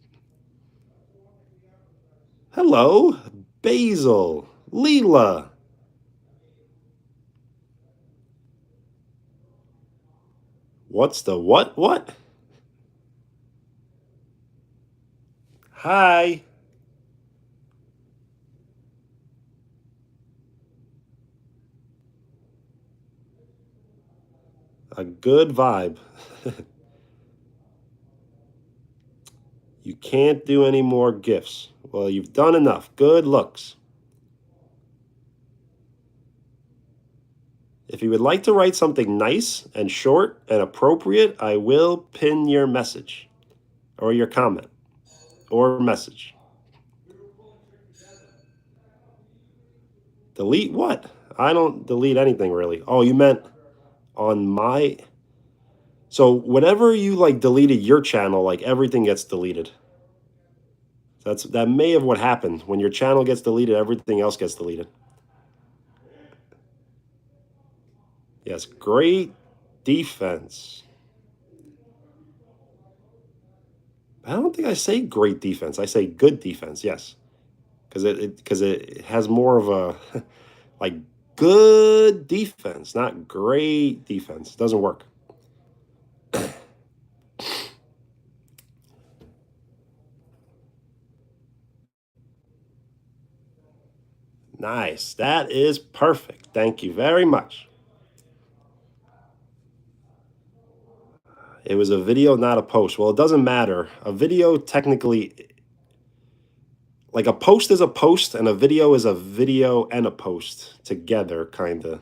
Hello, Basil, Leela. What's the what? What? Hi. A good vibe. You can't do any more gifts. Well, you've done enough. Good looks. If you would like to write something nice and short and appropriate, I will pin your message or your comment or message. Delete what? I don't delete anything really. Oh, you meant on my... So whenever you like deleted your channel, like everything gets deleted. That may have what happened. When your channel gets deleted, everything else gets deleted. Yes, great defense. I don't think I say great defense. I say good defense. Yes, because it has more of a like good defense, not great defense. It doesn't work. Nice. That is perfect. Thank you very much. It was a video, not a post. Well, it doesn't matter. A video technically, like a post is a post, and a video is a video and a post together, kind of.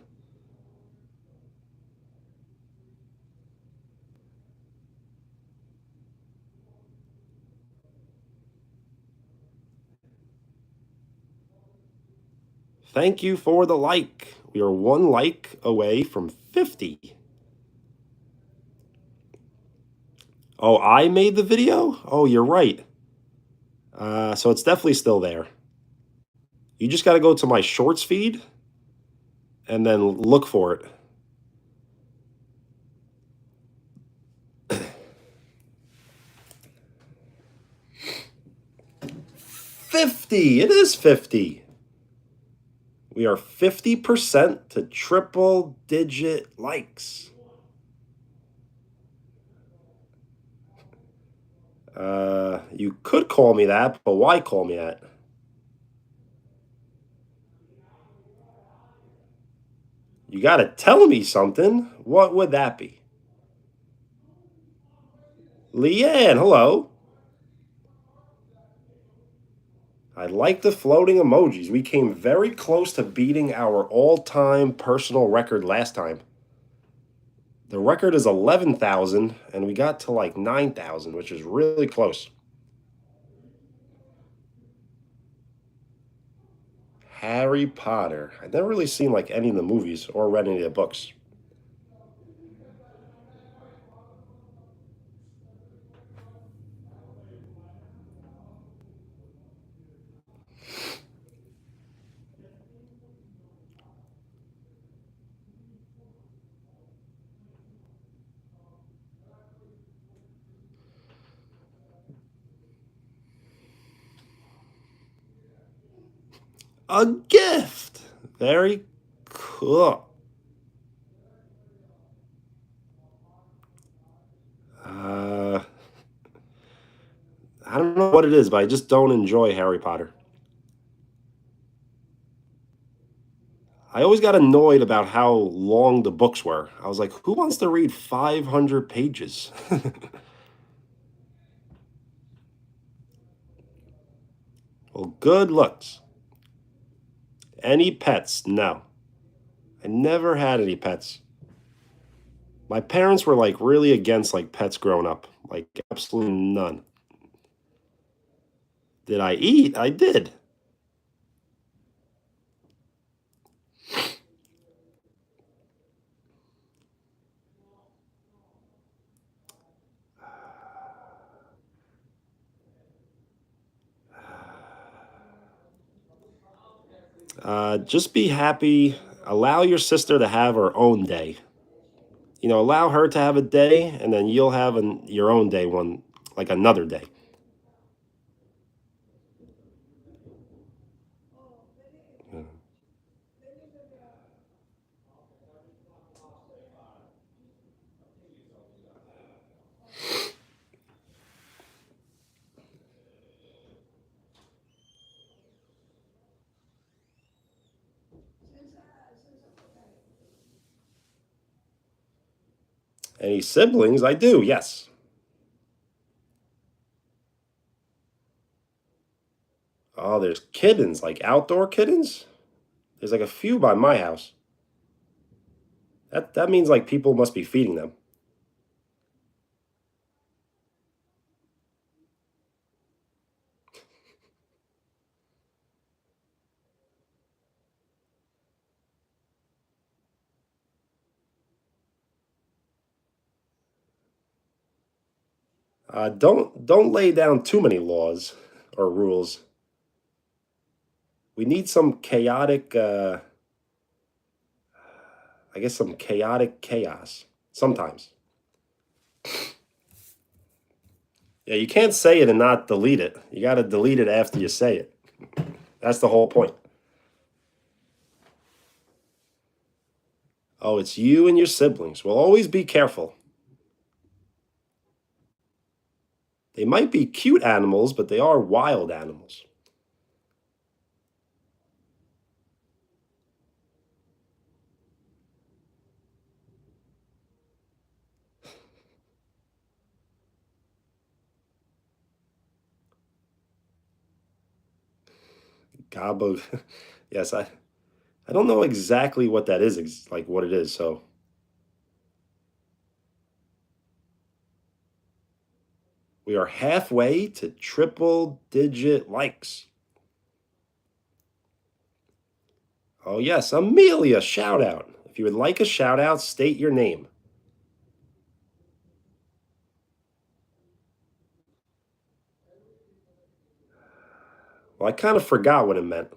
Thank you for the like. We are one like away from 50. Oh, I made the video? Oh, you're right. So it's definitely still there. You just got to go to my shorts feed and then look for it. 50. It is 50. We are 50% to triple digit likes. You could call me that, but why call me that? You got to tell me something. What would that be? Leanne, hello. I like the floating emojis. We came very close to beating our all-time personal record last time. The record is 11,000, and we got to like 9,000, which is really close. Harry Potter. I've never really seen like any of the movies or read any of the books. A gift. Very cool. I don't know what it is, but I just don't enjoy Harry Potter. I always got annoyed about how long the books were. I was like, who wants to read 500 pages? Well, good looks. Any pets? No. I never had any pets. My parents were like really against like pets growing up. Like absolutely none. Did I eat? I did. Just be happy. Allow your sister to have her own day. Allow her to have a day, and then you'll have your own day one, like another day. Any siblings? I do, yes. Oh, there's kittens, like outdoor kittens? There's like a few by my house. That means like people must be feeding them. Don't lay down too many laws, or rules. We need some chaotic, I guess some chaotic chaos sometimes. Yeah, you can't say it and not delete it. You got to delete it after you say it. That's the whole point. Oh, it's you and your siblings. Well, always be careful. They might be cute animals, but they are wild animals. Gabo, yes, I don't know exactly what that is, like what it is. So we are halfway to triple digit likes. Oh, yes, Amelia, shout out. If you would like a shout out, state your name. Well, I kind of forgot what it meant.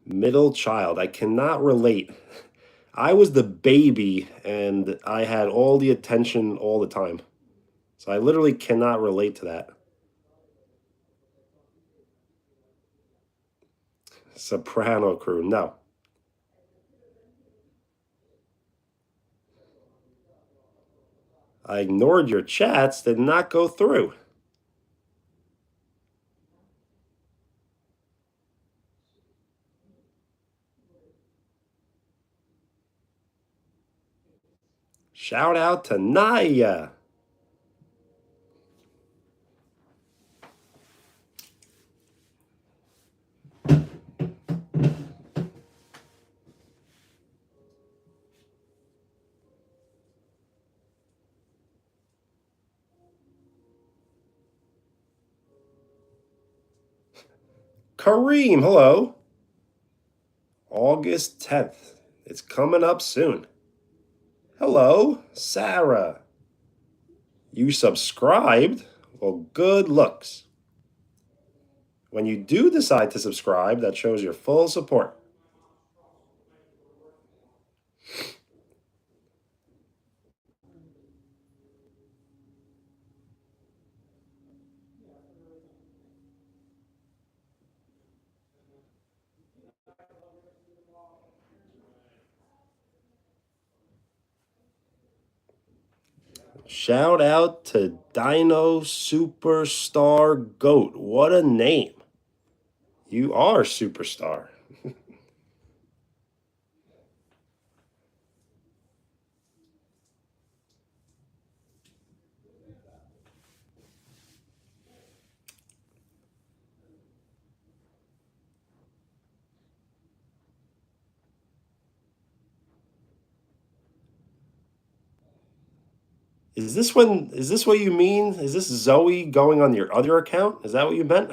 Middle child. I cannot relate. I was the baby and I had all the attention all the time. So I literally cannot relate to that. Soprano crew. No. I ignored your chats, did not go through. Shout out to Naya. Kareem, hello. August 10th. It's coming up soon. Hello, Sarah. You subscribed? Well, good looks. When you do decide to subscribe, that shows your full support. Shout out to Dino Superstar Goat. What a name. You are superstar. Is this what you mean? Is this Zoe going on your other account? Is that what you meant?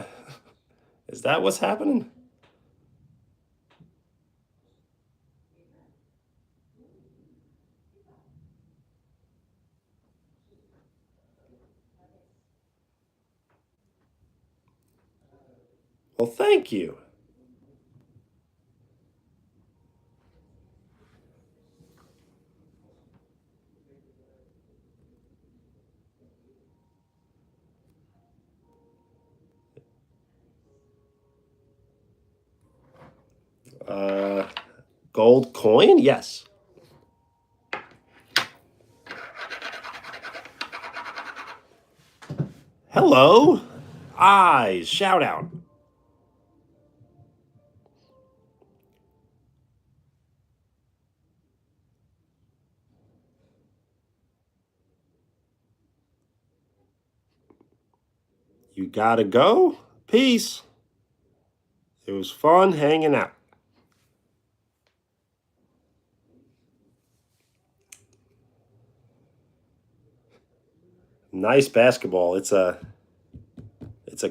Is that what's happening? Well, thank you. Uh, Gold coin? Yes. Hello. Eyes. Shout out. You gotta go. Peace. It was fun hanging out. Nice basketball. It's a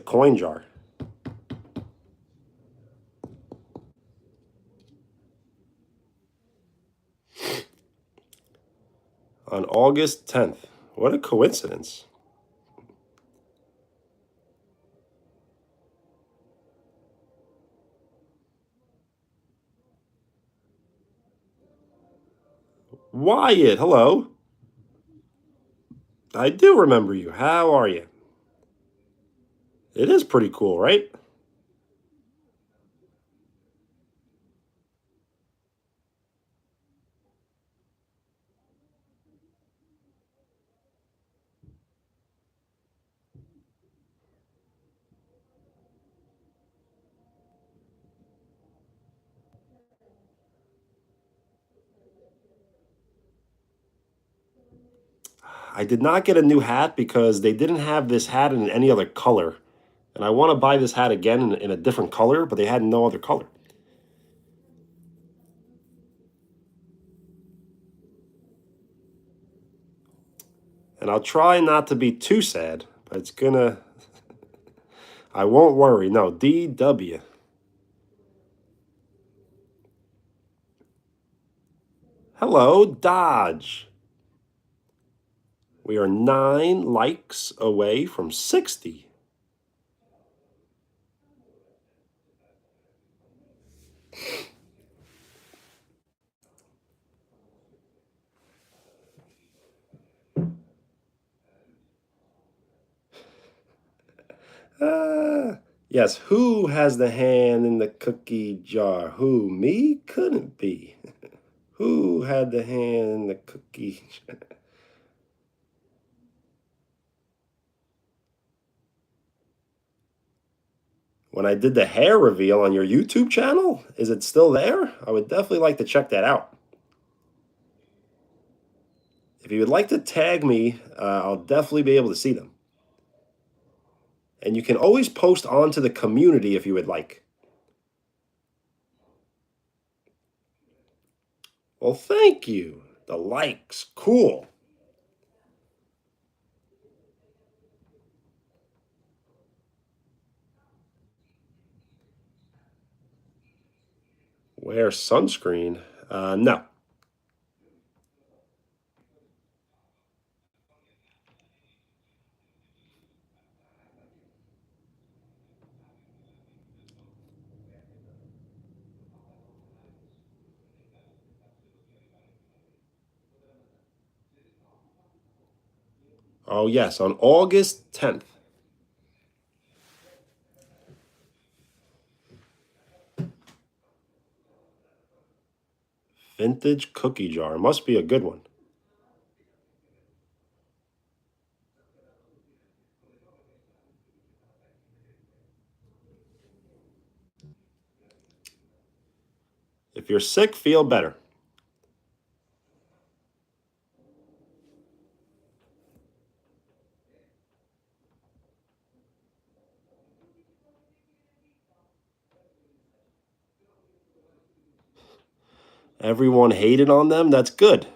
coin jar. On August 10th. What a coincidence. Wyatt, hello. I do remember you. How are you? It is pretty cool, right? I did not get a new hat because they didn't have this hat in any other color. And I want to buy this hat again in a different color, but they had no other color. And I'll try not to be too sad, but it's gonna. I won't worry. No, DW. Hello, Dodge. We are 9 likes away from 60. Yes, who has the hand in the cookie jar? Who? Me? Couldn't be. Who had the hand in the cookie? When I did the hair reveal on your YouTube channel, is it still there? I would definitely like to check that out. If you would like to tag me, I'll definitely be able to see them. And you can always post onto the community if you would like. Well, thank you. The likes. Cool. Wear sunscreen? No. Oh, yes, on August 10th. Vintage cookie jar. Must be a good one. If you're sick, feel better. Everyone hated on them. That's good.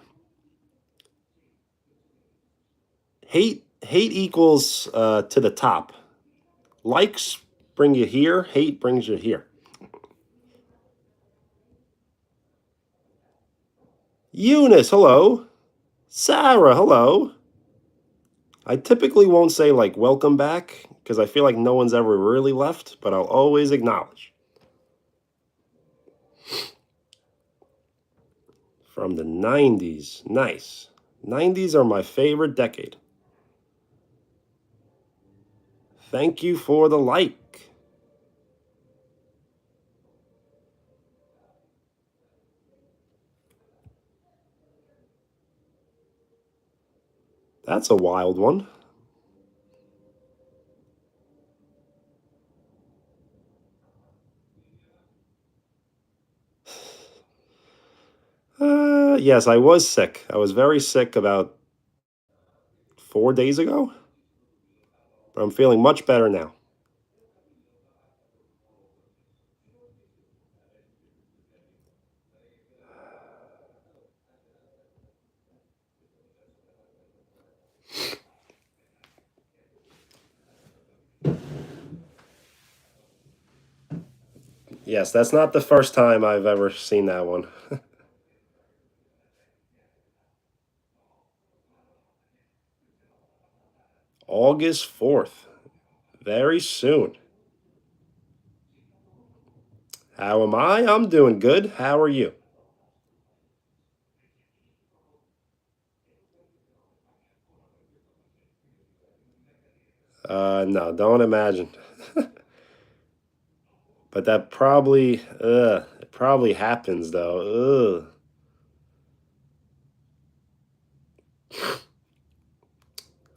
Hate equals to the top. Likes bring you here. Hate brings you here. Eunice, hello. Sarah, hello. I typically won't say like welcome back because I feel like no one's ever really left, but I'll always acknowledge. From the 90s. Nice. 90s are my favorite decade. Thank you for the like. That's a wild one. Yes, I was sick. I was very sick about 4 days ago, but I'm feeling much better now. Yes, that's not the first time I've ever seen that one. August 4th. Very soon. How am I? I'm doing good. How are you? No, don't imagine. But that probably, it probably happens though. Ugh.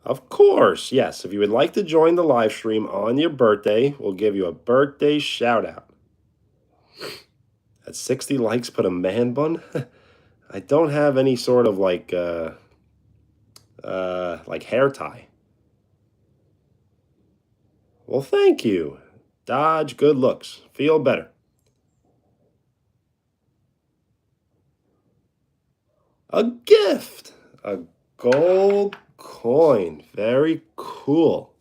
Of course, yes. If you would like to join the live stream on your birthday, we'll give you a birthday shout out. At 60 likes, put a man bun. I don't have any sort of like hair tie. Well, thank you. Dodge good looks. Feel better. A gift. A gold coin. Very cool.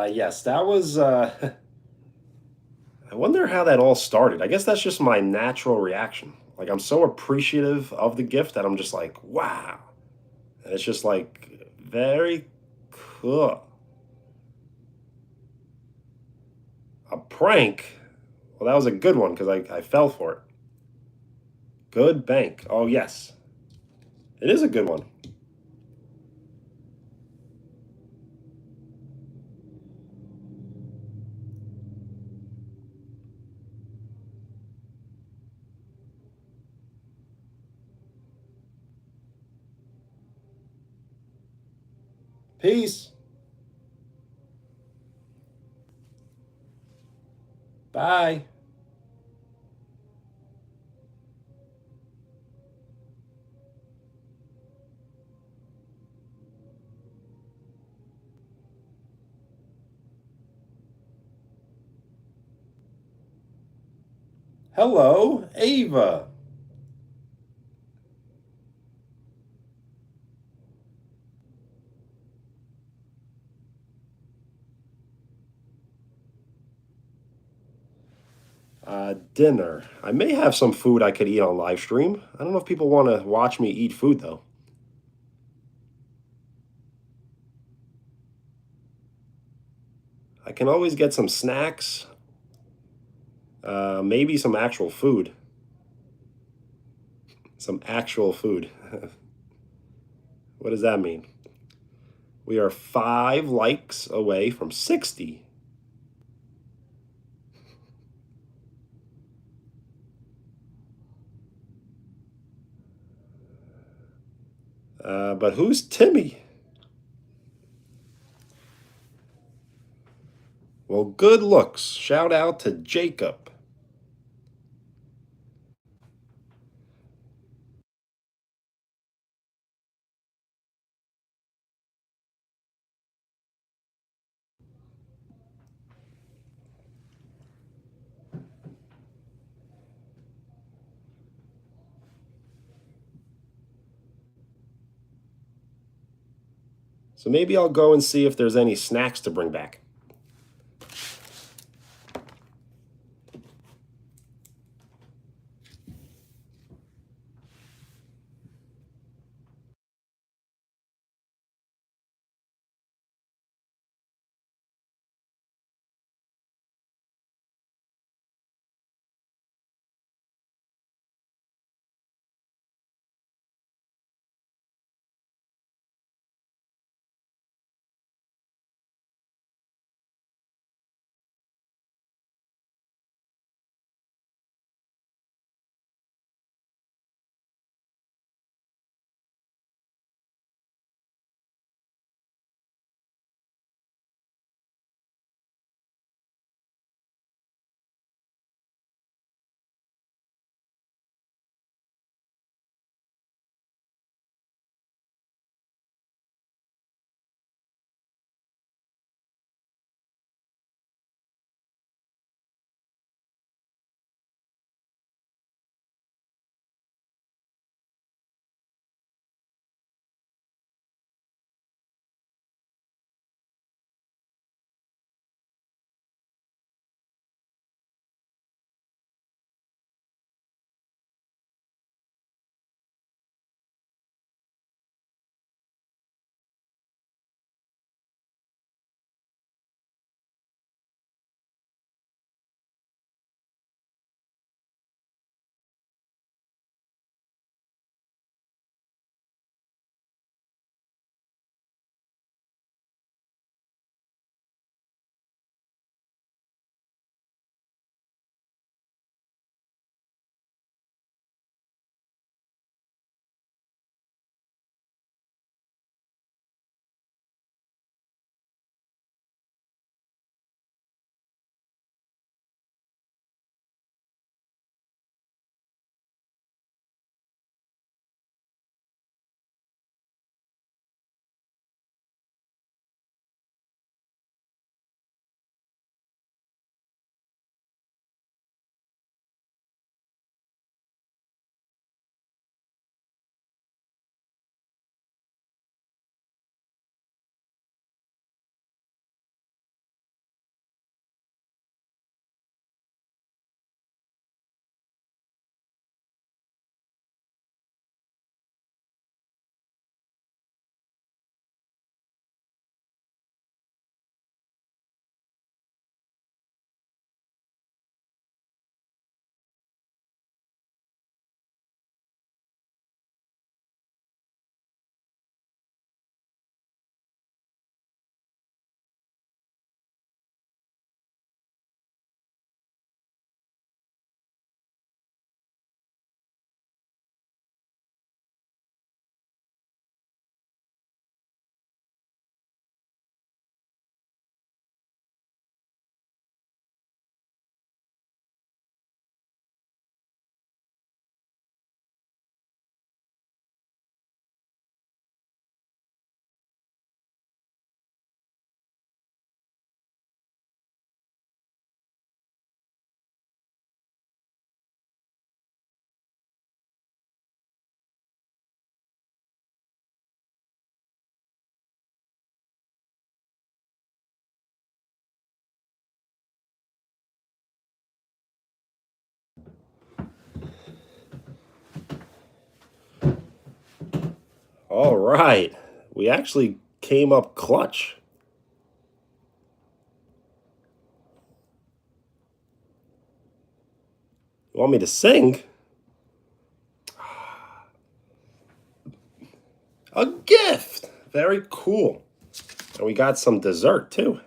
Yes, that was. I wonder how that all started. I guess that's just my natural reaction. Like, I'm so appreciative of the gift that I'm just like, wow. And it's just like, very cool. A prank? Well, that was a good one because I fell for it. Good bank. Oh, yes. It is a good one. Peace. Bye. Hello, Ava. Dinner. I may have some food I could eat on live stream. I don't know if people want to watch me eat food though. I can always get some snacks, maybe some actual food. Some actual food. What does that mean? We are 5 likes away from 60. But who's Timmy? Well, good looks. Shout out to Jacob. So maybe I'll go and see if there's any snacks to bring back. All right. We actually came up clutch. You want me to sing? A gift. Very cool. And we got some dessert too.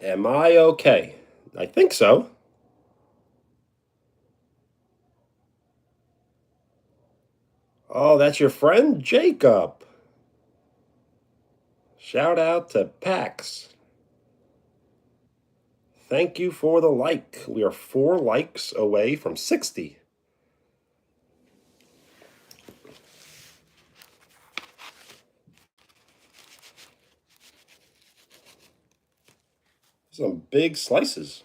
Am I okay? I think so. Oh, that's your friend Jacob. Shout out to Pax. Thank you for the like. We are 4 likes away from 60. Some big slices.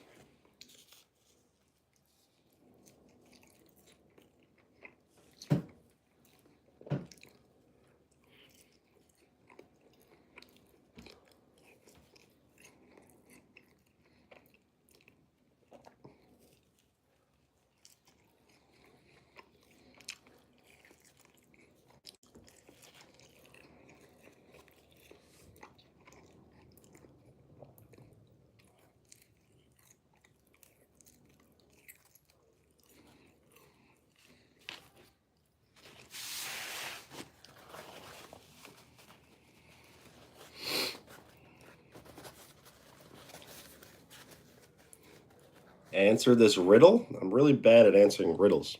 Answer this riddle? I'm really bad at answering riddles.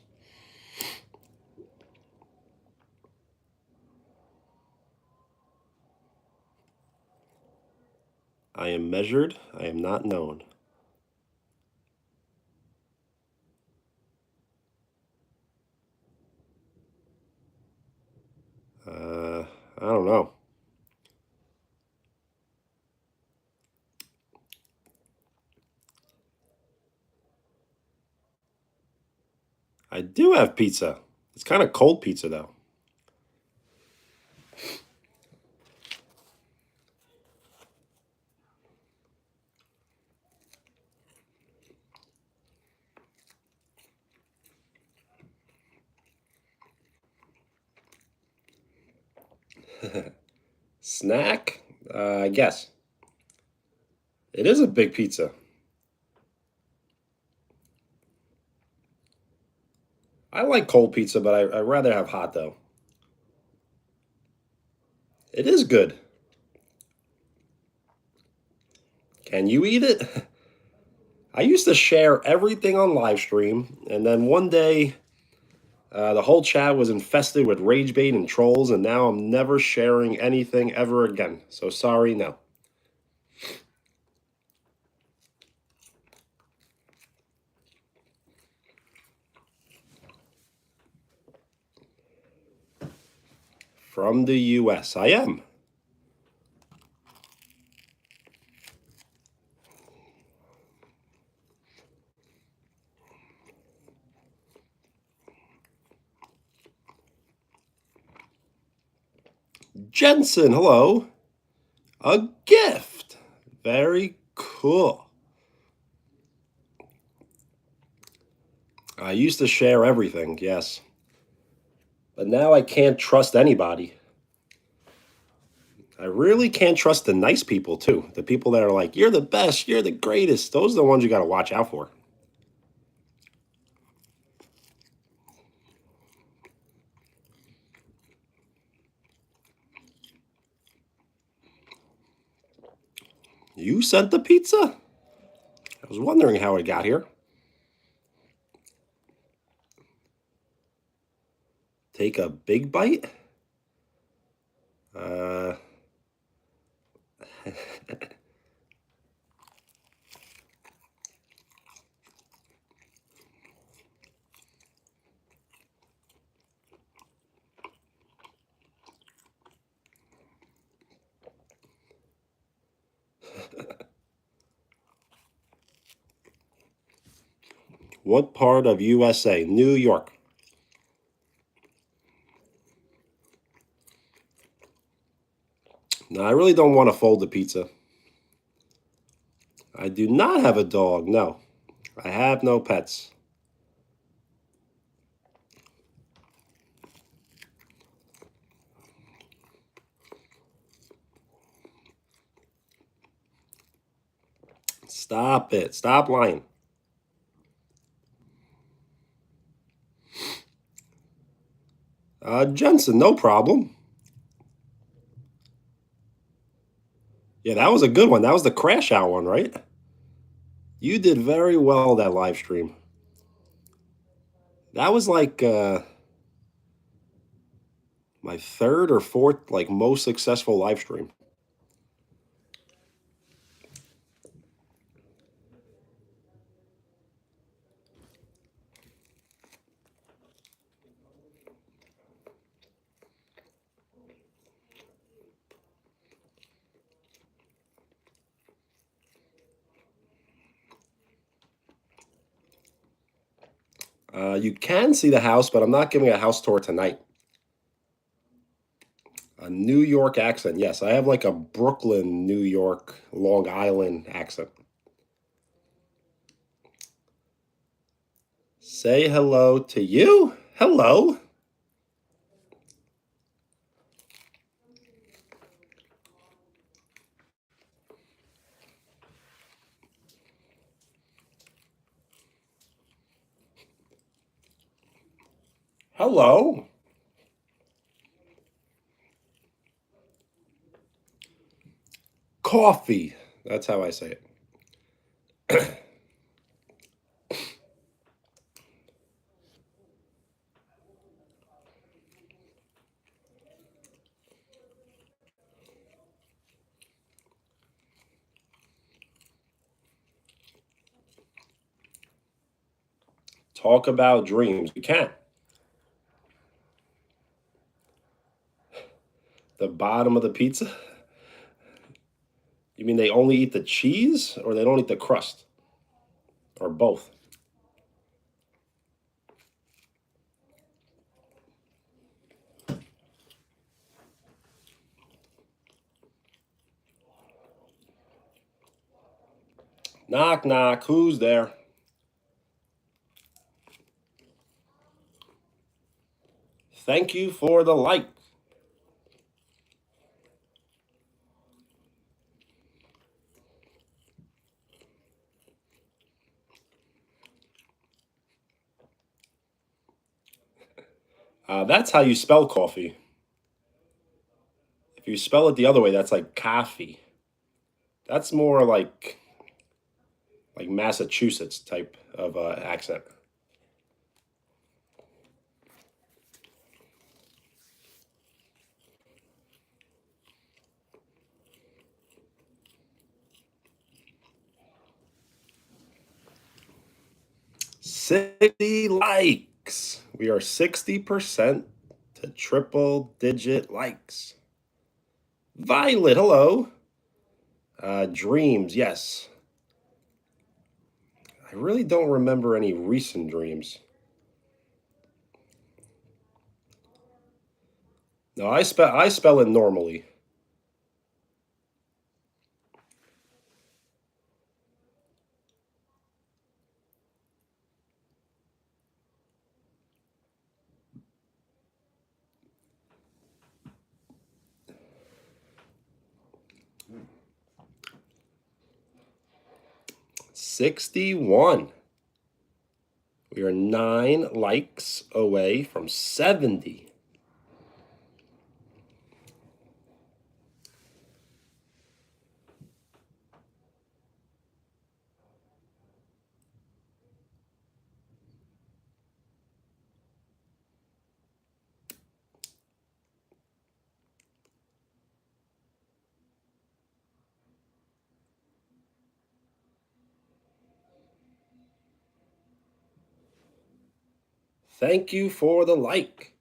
I am measured, I am not known. I don't know. I do have pizza. It's kind of cold pizza though. Snack? I guess. It is a big pizza. I like cold pizza, but I'd rather have hot though. It is good. Can you eat it? I used to share everything on live stream, and then one day the whole chat was infested with rage bait and trolls, and now I'm never sharing anything ever again. So sorry, no. From the US, I am. Jensen, hello. A gift. Very cool. I used to share everything, yes. But now I can't trust anybody. I really can't trust the nice people, too. The people that are like, you're the best, you're the greatest. Those are the ones you got to watch out for. You sent the pizza? I was wondering how it got here. Take a big bite? Uh, what part of USA? New York. No, I really don't want to fold the pizza. I do not have a dog. No, I have no pets. Stop it. Stop lying. Jensen, no problem. Yeah, that was a good one. That was the crash out one, right? You did very well that live stream. That was like my third or fourth like most successful live stream. You can see the house, but I'm not giving a house tour tonight. A New York accent. Yes, I have like a Brooklyn, New York, Long Island accent. Say hello to you. Hello. Hello. Coffee. That's how I say it. Talk about dreams. We can. The bottom of the pizza? You mean they only eat the cheese or they don't eat the crust? Or both? Knock, knock. Who's there? Thank you for the like. That's how you spell coffee. If you spell it the other way, that's like coffee. That's more like Massachusetts type of accent. $60 likes. We are 60% to triple digit likes. Violet, hello. Dreams, yes. I really don't remember any recent dreams. No, I spell it normally. $61. We are 9 likes away from 70. Thank you for the like.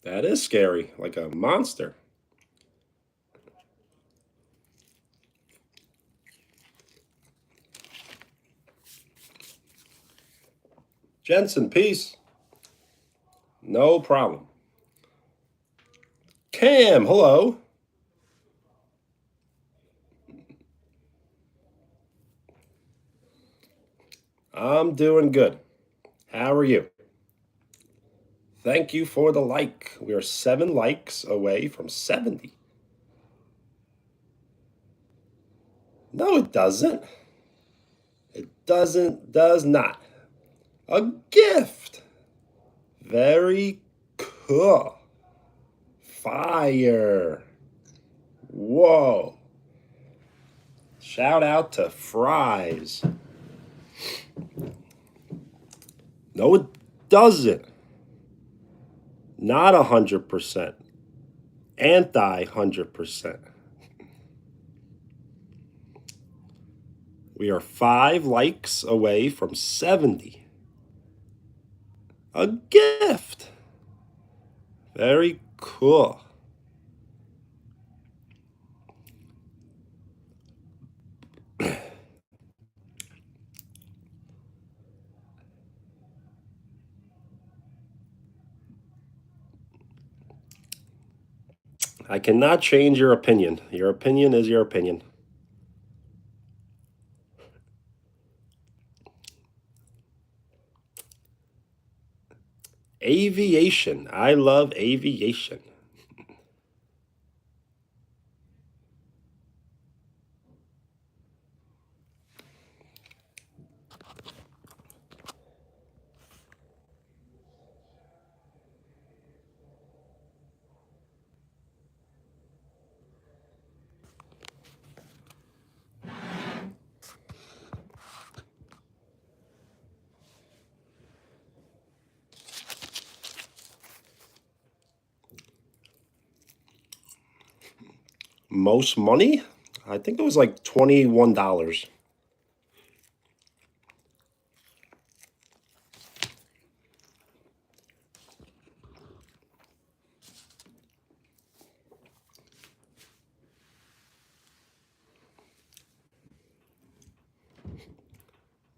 That is scary, like a monster. Jensen, peace. No problem. Cam, hello. I'm doing good. How are you? Thank you for the like. We are 7 likes away from 70. No, it doesn't. It does not. A gift. Very cool. Fire. Whoa. Shout out to Fries. No, it doesn't. Not 100%. Anti 100%. We are 5 likes away from 70. A gift. Very cool. I cannot change your opinion. Your opinion is your opinion. Aviation. I love aviation. Most money? I think it was like $21.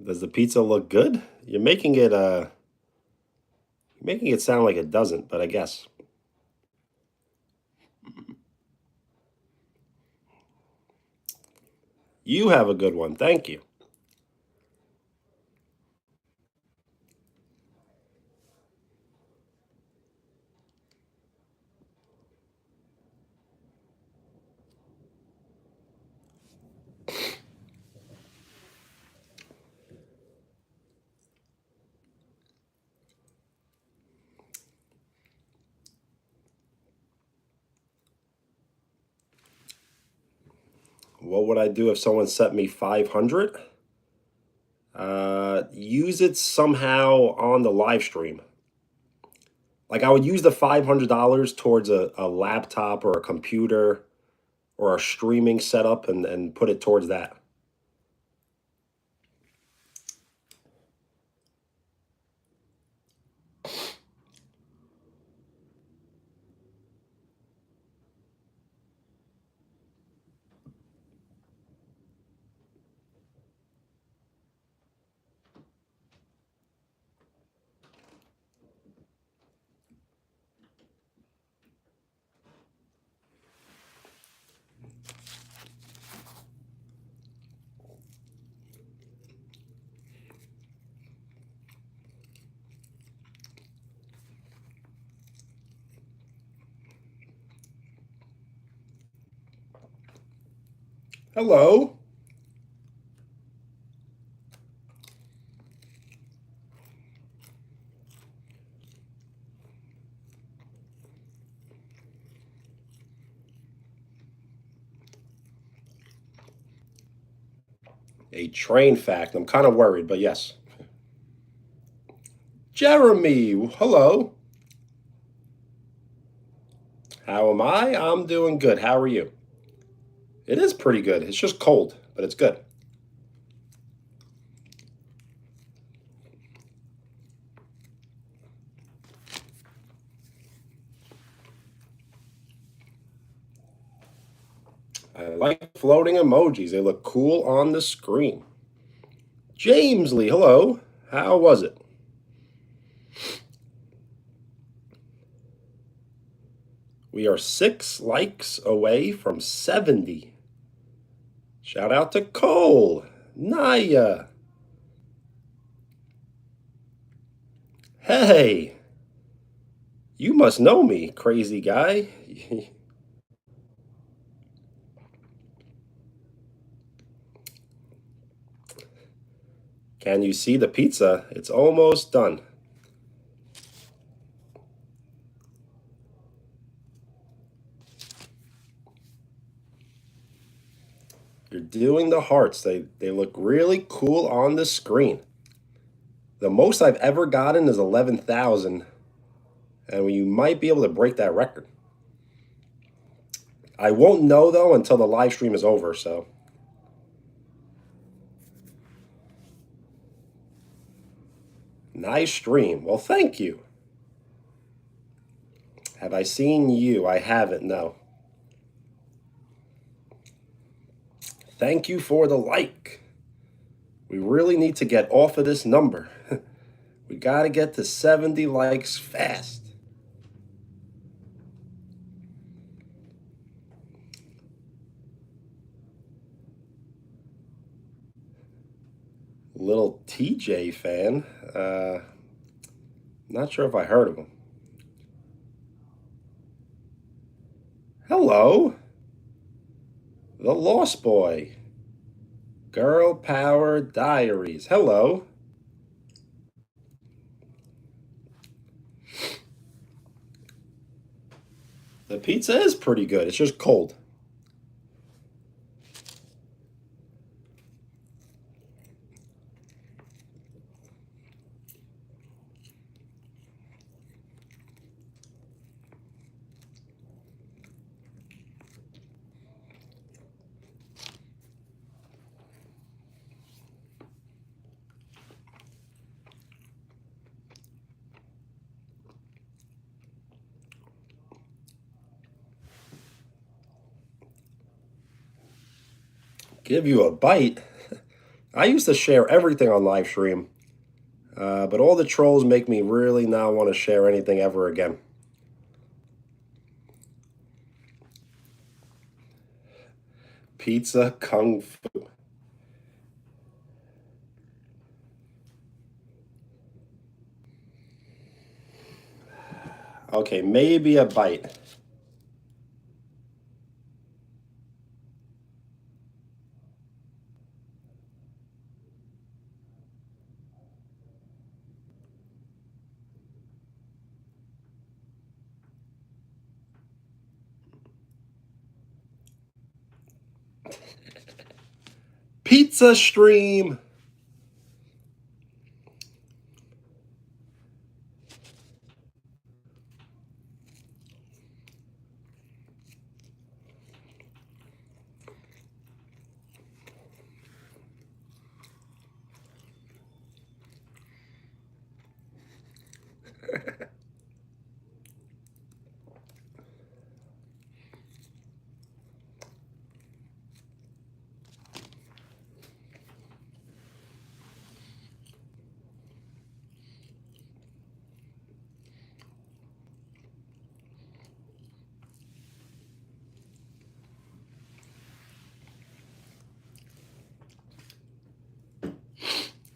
Does the pizza look good? You're making it sound like it doesn't, but I guess. You have a good one. Thank you. What would I do if someone sent me 500? Use it somehow on the live stream. Like I would use the $500 towards a laptop or a computer or a streaming setup and put it towards that. Hello. A train fact. I'm kind of worried, but yes. Jeremy, hello. How am I? I'm doing good. How are you? It is pretty good. It's just cold, but it's good. I like floating emojis. They look cool on the screen. James Lee, hello. How was it? We are 6 likes away from 70. Shout out to Cole, Naya. Hey, you must know me, crazy guy. Can you see the pizza? It's almost done. You're doing the hearts. They look really cool on the screen. The most I've ever gotten is 11,000, and you might be able to break that record. I won't know though until the live stream is over, so. Nice stream. Well, thank you. Have I seen you? I haven't, no. Thank you for the like. We really need to get off of this number. We gotta get to 70 likes fast. Little TJ fan. Not sure if I heard of him. Hello. The Lost Boy. Girl Power Diaries. Hello. The pizza is pretty good. It's just cold. Give you a bite. I used to share everything on live stream, but all the trolls make me really not want to share anything ever again. Pizza Kung Fu. Okay, maybe a bite. Pizza stream.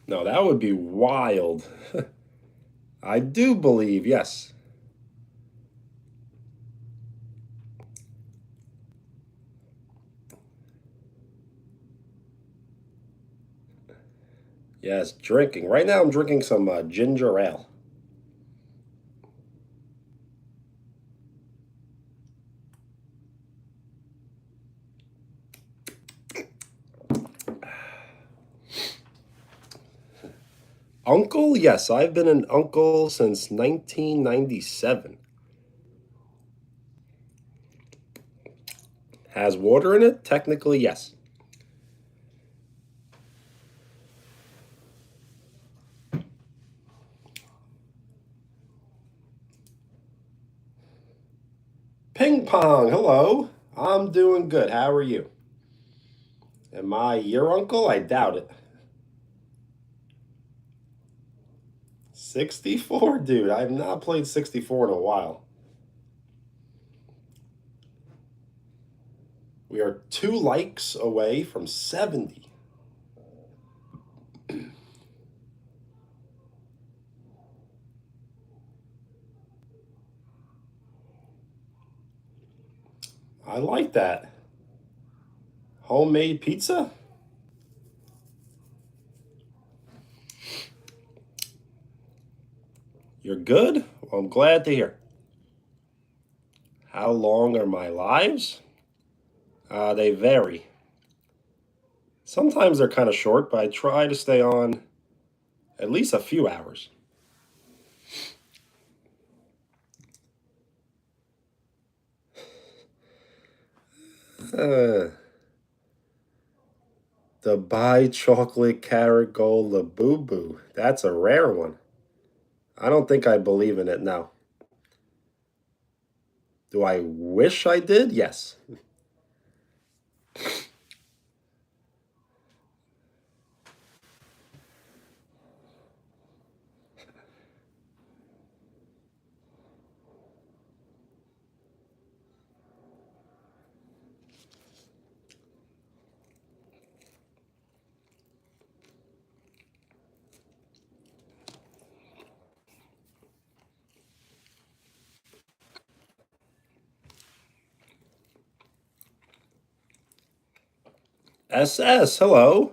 No, that would be wild. I do believe, yes. Yes, drinking. Right now I'm drinking some ginger ale. Uncle? Yes, I've been an uncle since 1997. Has water in it? Technically, yes. Ping pong, hello. I'm doing good. How are you? Am I your uncle? I doubt it. 64, dude. I have not played 64 in a while. We are 2 likes away from 70. I like that. Homemade pizza? You're good? Well, I'm glad to hear. How long are my lives? They vary. Sometimes they're kind of short, but I try to stay on at least a few hours. Uh, the Buy Chocolate Carrot Gold Labubu. That's a rare one. I don't think I believe in it now. Do I wish I did? Yes. SS, hello.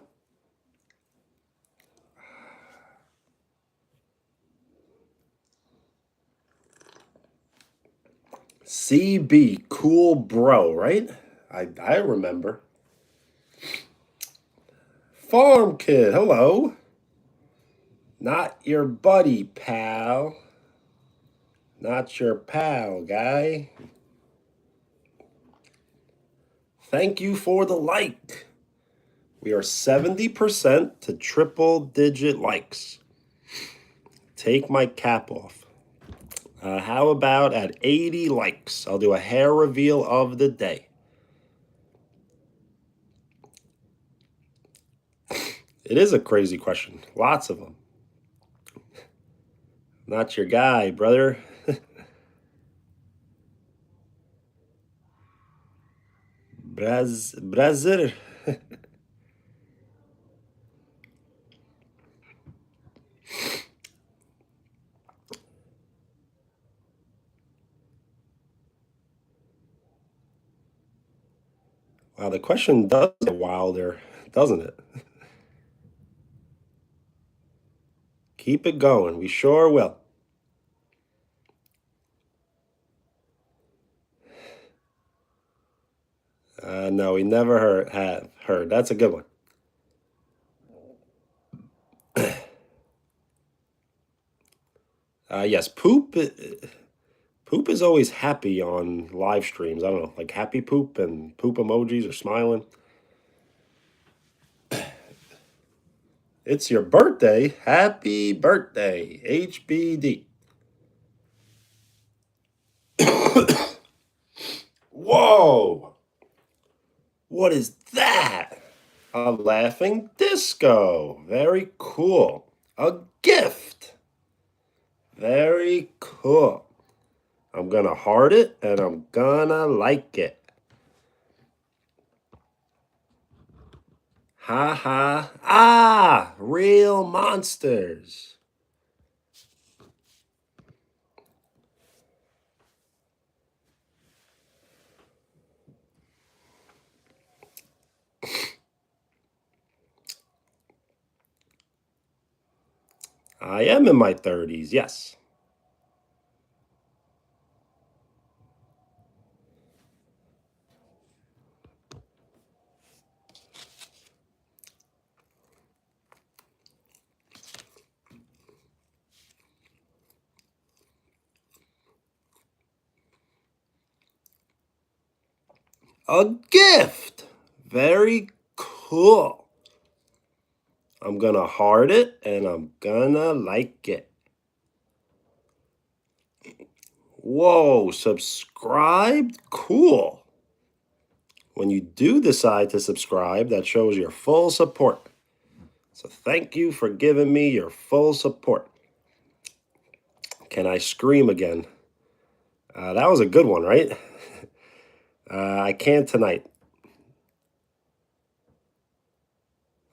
CB, cool bro, right? I remember. Farm Kid, hello. Not your buddy, pal. Not your pal, guy. Thank you for the like. We are 70% to triple digit likes. Take my cap off. How about at 80 likes? I'll do a hair reveal of the day. It is a crazy question. Lots of them. Not your guy, brother. Brazil. Wow, the question does get wilder, doesn't it? Keep it going. We sure will. No, we never have heard. That's a good one. Yes, poop is always happy on live streams. I don't know, like happy poop and poop emojis or smiling. It's your birthday. Happy birthday, HBD. Whoa! What is that? A laughing disco. Very cool. A gift. Very cool. I'm gonna heart it and I'm gonna like it. Ha ha. Ah! Real monsters. I am in my 30s, yes. A gift. Very cool. I'm gonna heart it and I'm gonna like it. Whoa, subscribed? Cool. when you do decide to subscribe, that shows your full support. So thank you for giving me your full support. Can I scream again? That was a good one, right? I can't tonight.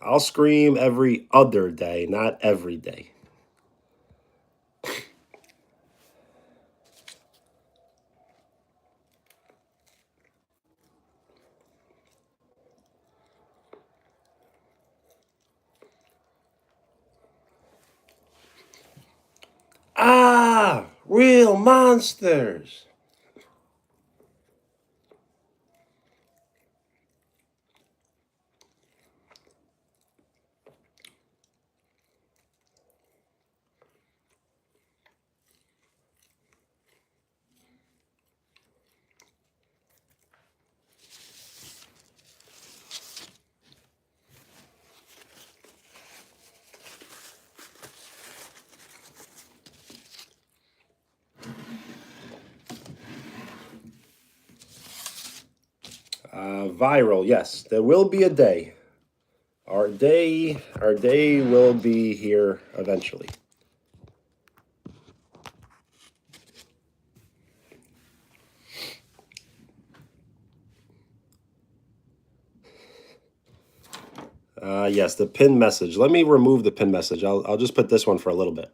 I'll scream every other day, not every day. Ah, real monsters. Viral, yes, there will be a day. Our day will be here eventually. Yes, the pin message. Let me remove the pin message. I'll just put this one for a little bit.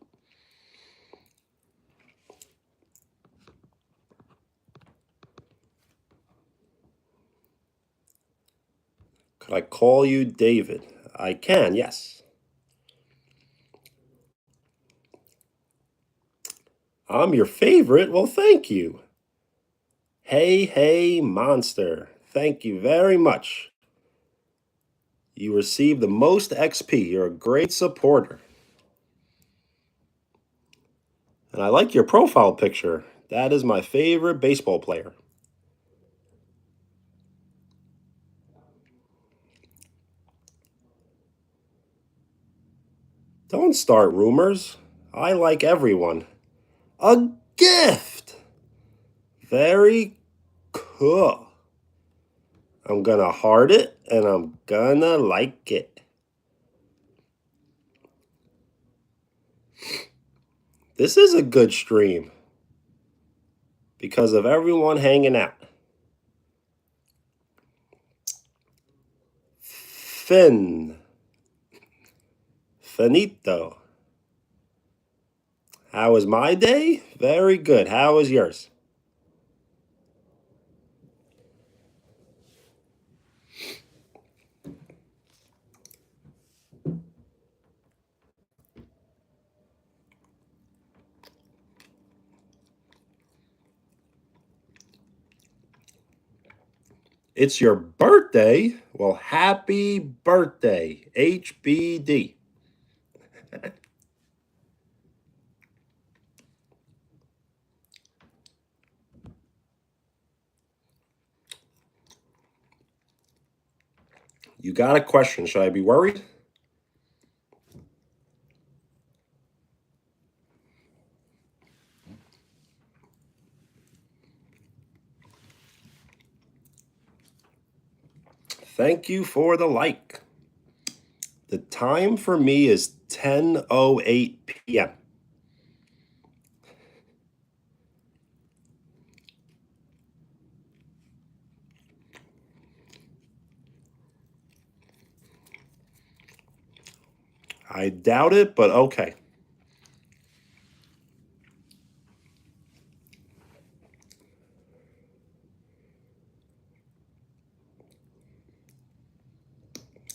Could I call you David? I can, yes. I'm your favorite. Well, thank you. Hey, monster. Thank you very much. You received the most XP. You're a great supporter. And I like your profile picture. That is my favorite baseball player. Don't start rumors. I like everyone. A gift! Very cool. I'm gonna heart it and I'm gonna like it. This is a good stream because of everyone hanging out. Fin. Finito. How was my day? Very good. How was yours? It's your birthday? Well, happy birthday, HBD. You got a question. Should I be worried? Thank you for the like. The time for me is 10:08 p.m. I doubt it, but okay.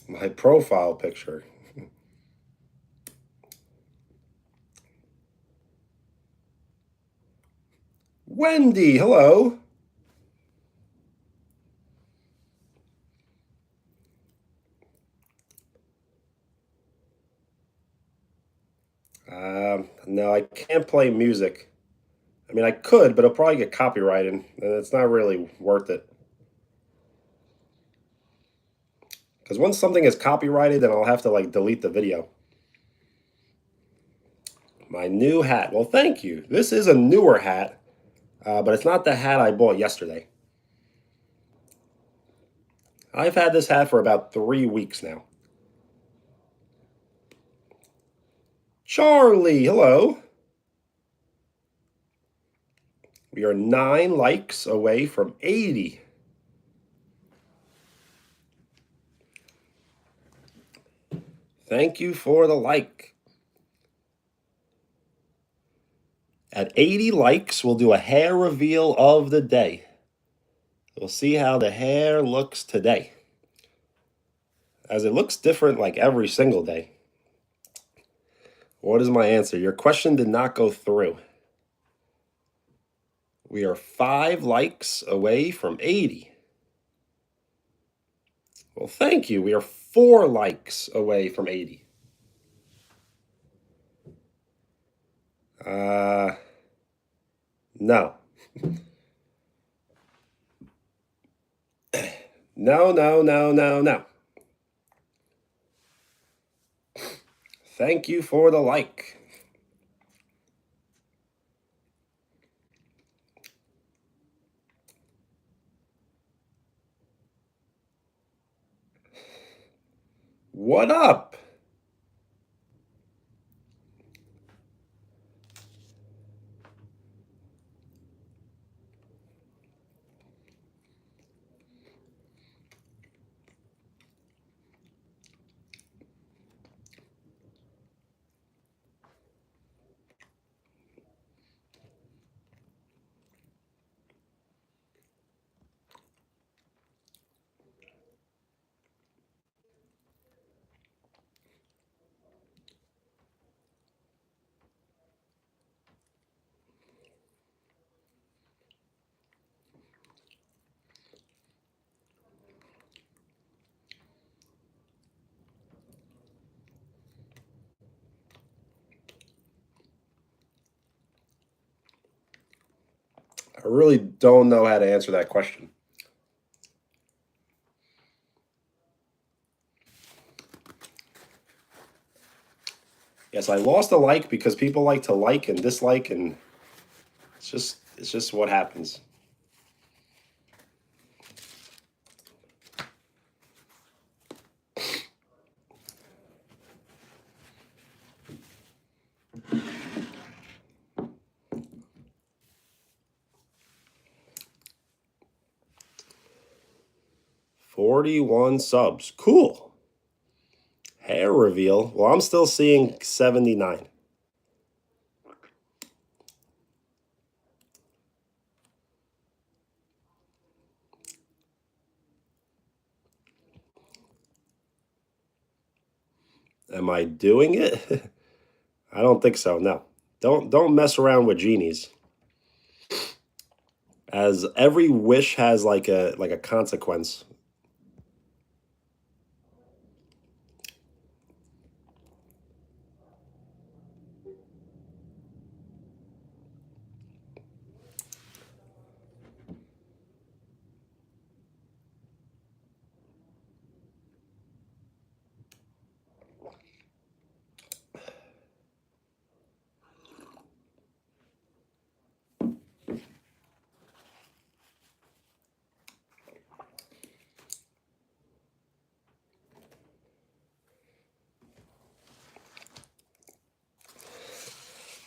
My profile picture. Wendy, hello. No, I can't play music. I mean, I could, but it'll probably get copyrighted, and it's not really worth it. Because once something is copyrighted, then I'll have to like delete the video. My new hat. Well, thank you. This is a newer hat, but it's not the hat I bought yesterday. I've had this hat for about 3 weeks now. Charlie, hello. We are 9 likes away from 80. Thank you for the like. At 80 likes, we'll do a hair reveal of the day. We'll see how the hair looks today, as it looks different like every single day. What is my answer? Your question did not go through. We are 5 likes away from 80. Well, thank you. We are 4 likes away from 80. No. No, no, no, no, no. Thank you for the like. What up? I really don't know how to answer that question. Yes, I lost a like because people like to like and dislike, and it's just what happens. $41 subs. Cool. Hair reveal. Well, I'm still seeing 79. Am I doing it? I don't think so. No. Don't mess around with genies. As every wish has like a consequence.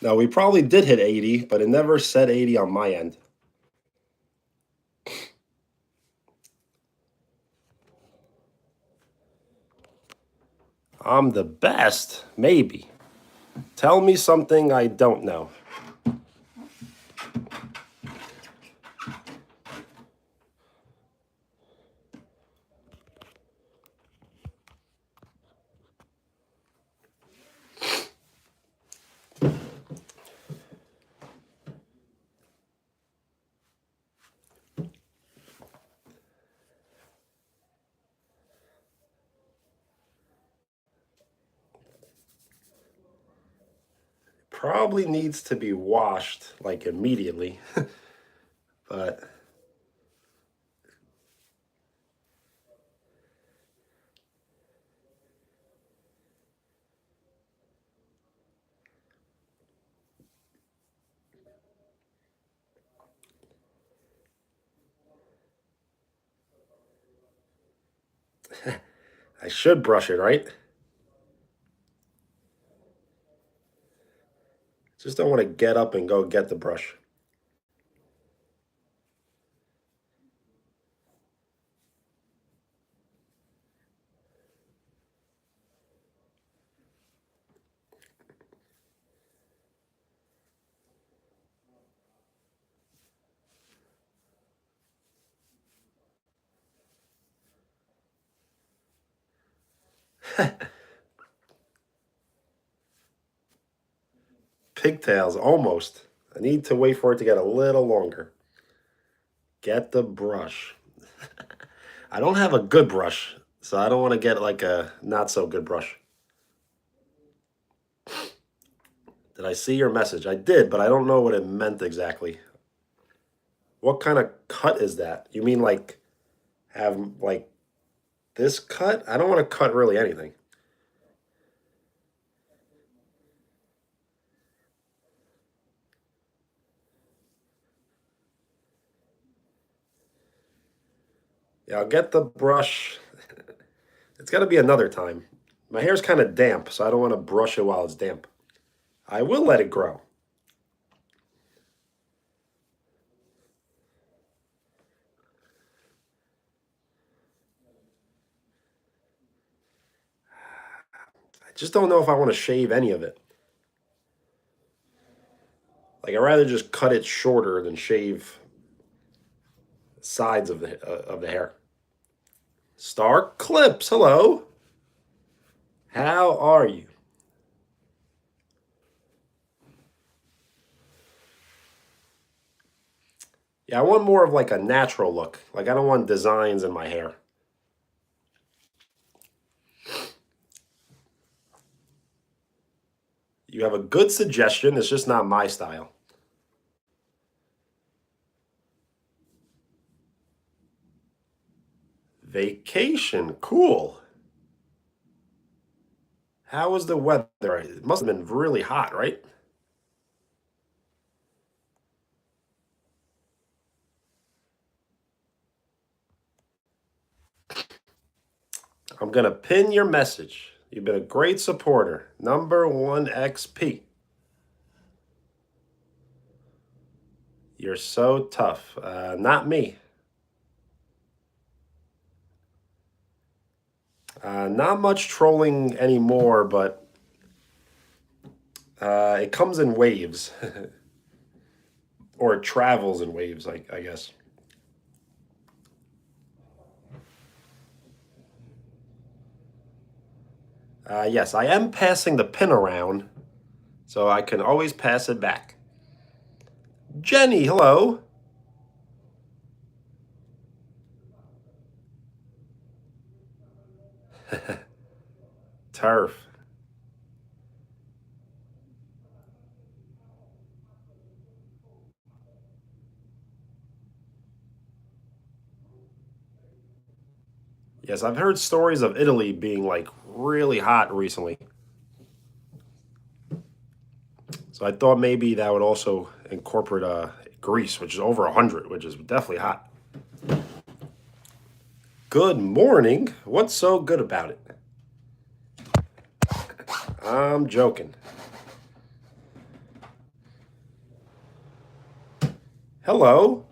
No, we probably did hit 80, but it never said 80 on my end. I'm the best, maybe. Tell me something I don't know. Probably needs to be washed like immediately. But should brush it, right? Just don't want to get up and go get the brush. Pigtails, almost. I need to wait for it to get a little longer. Get the brush. I don't have a good brush, so I don't want to get like a not so good brush. Did I see your message? I did, but I don't know what it meant exactly. What kind of cut is that? You mean like have like this cut? I don't want to cut really anything. Yeah, I'll get the brush. It's got to be another time. My hair's kind of damp, so I don't want to brush it while it's damp. I will let it grow. I just don't know if I want to shave any of it. Like I'd rather just cut it shorter than shave sides of the hair. Star Clips, hello. How are you? Yeah, I want more of like a natural look. Like I don't want designs in my hair. You have a good suggestion. It's just not my style. Vacation, cool. How was the weather? It must have been really hot, right? I'm gonna pin your message. You've been a great supporter. Number one XP. You're so tough. Not me. Not much trolling anymore, but it comes in waves, or it travels in waves, I guess. Yes, I am passing the pin around, so I can always pass it back. Jenny, hello. Turf. Yes, I've heard stories of Italy being like really hot recently. So I thought maybe that would also incorporate Greece, which is over 100, which is definitely hot. Good morning. What's so good about it? I'm joking. Hello.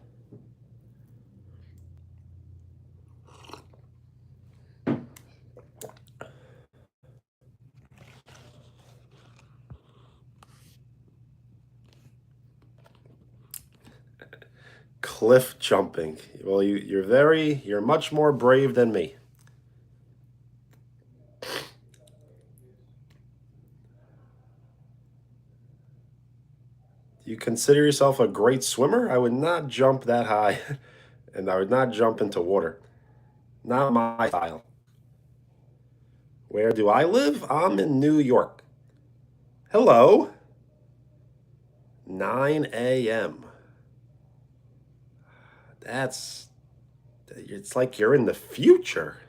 Cliff jumping. Well, you're much more brave than me. Do you consider yourself a great swimmer? I would not jump that high, and I would not jump into water. Not my style. Where do I live? I'm in New York. Hello. 9 a.m. That's it's like you're in the future.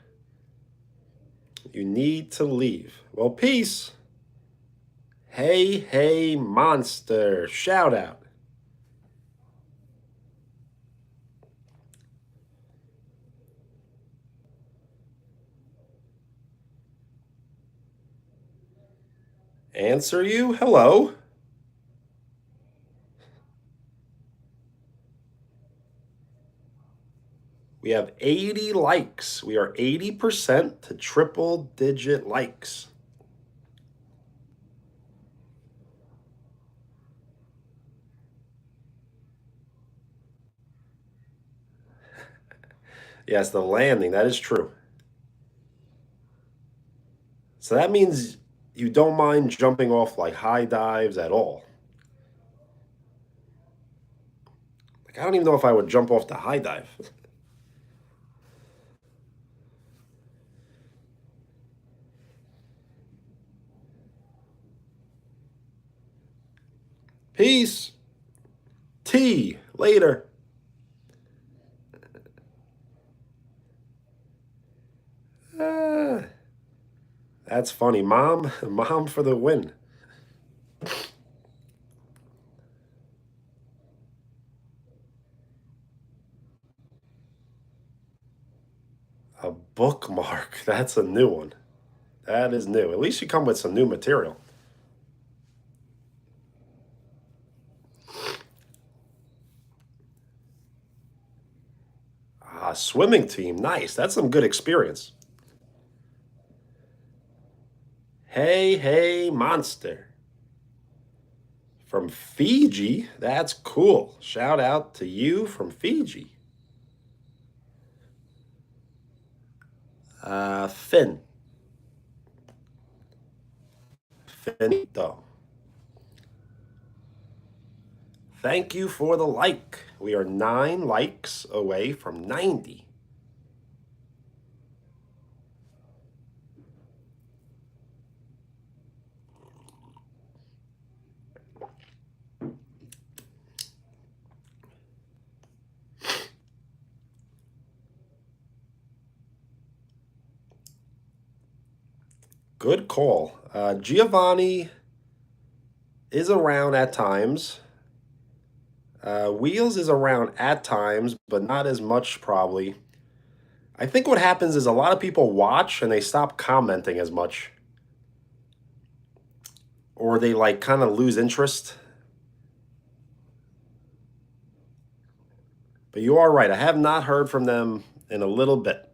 You need to leave. Well, peace. Hey, hey, monster. Shout out. answer you. Hello. We have 80 likes. We are 80% to triple digit likes. Yes, the landing, that is true. So that means you don't mind jumping off like high dives at all. Like, I don't even know if I would jump off the high dive. Peace. T. Later. Ah, that's funny. Mom, mom for the win. A bookmark. That's a new one. That is new. At least you come with some new material. Ah, swimming team. Nice. That's some good experience. Hey, hey, monster. From Fiji? That's cool. Shout out to you from Fiji. Finn. Finito. Thank you for the like. We are 9 likes away from 90. Good call. Giovanni is around at times. Wheels is around at times, but not as much probably. I think what happens is a lot of people watch and they stop commenting as much. Or they like kind of lose interest. But you are right. I have not heard from them in a little bit.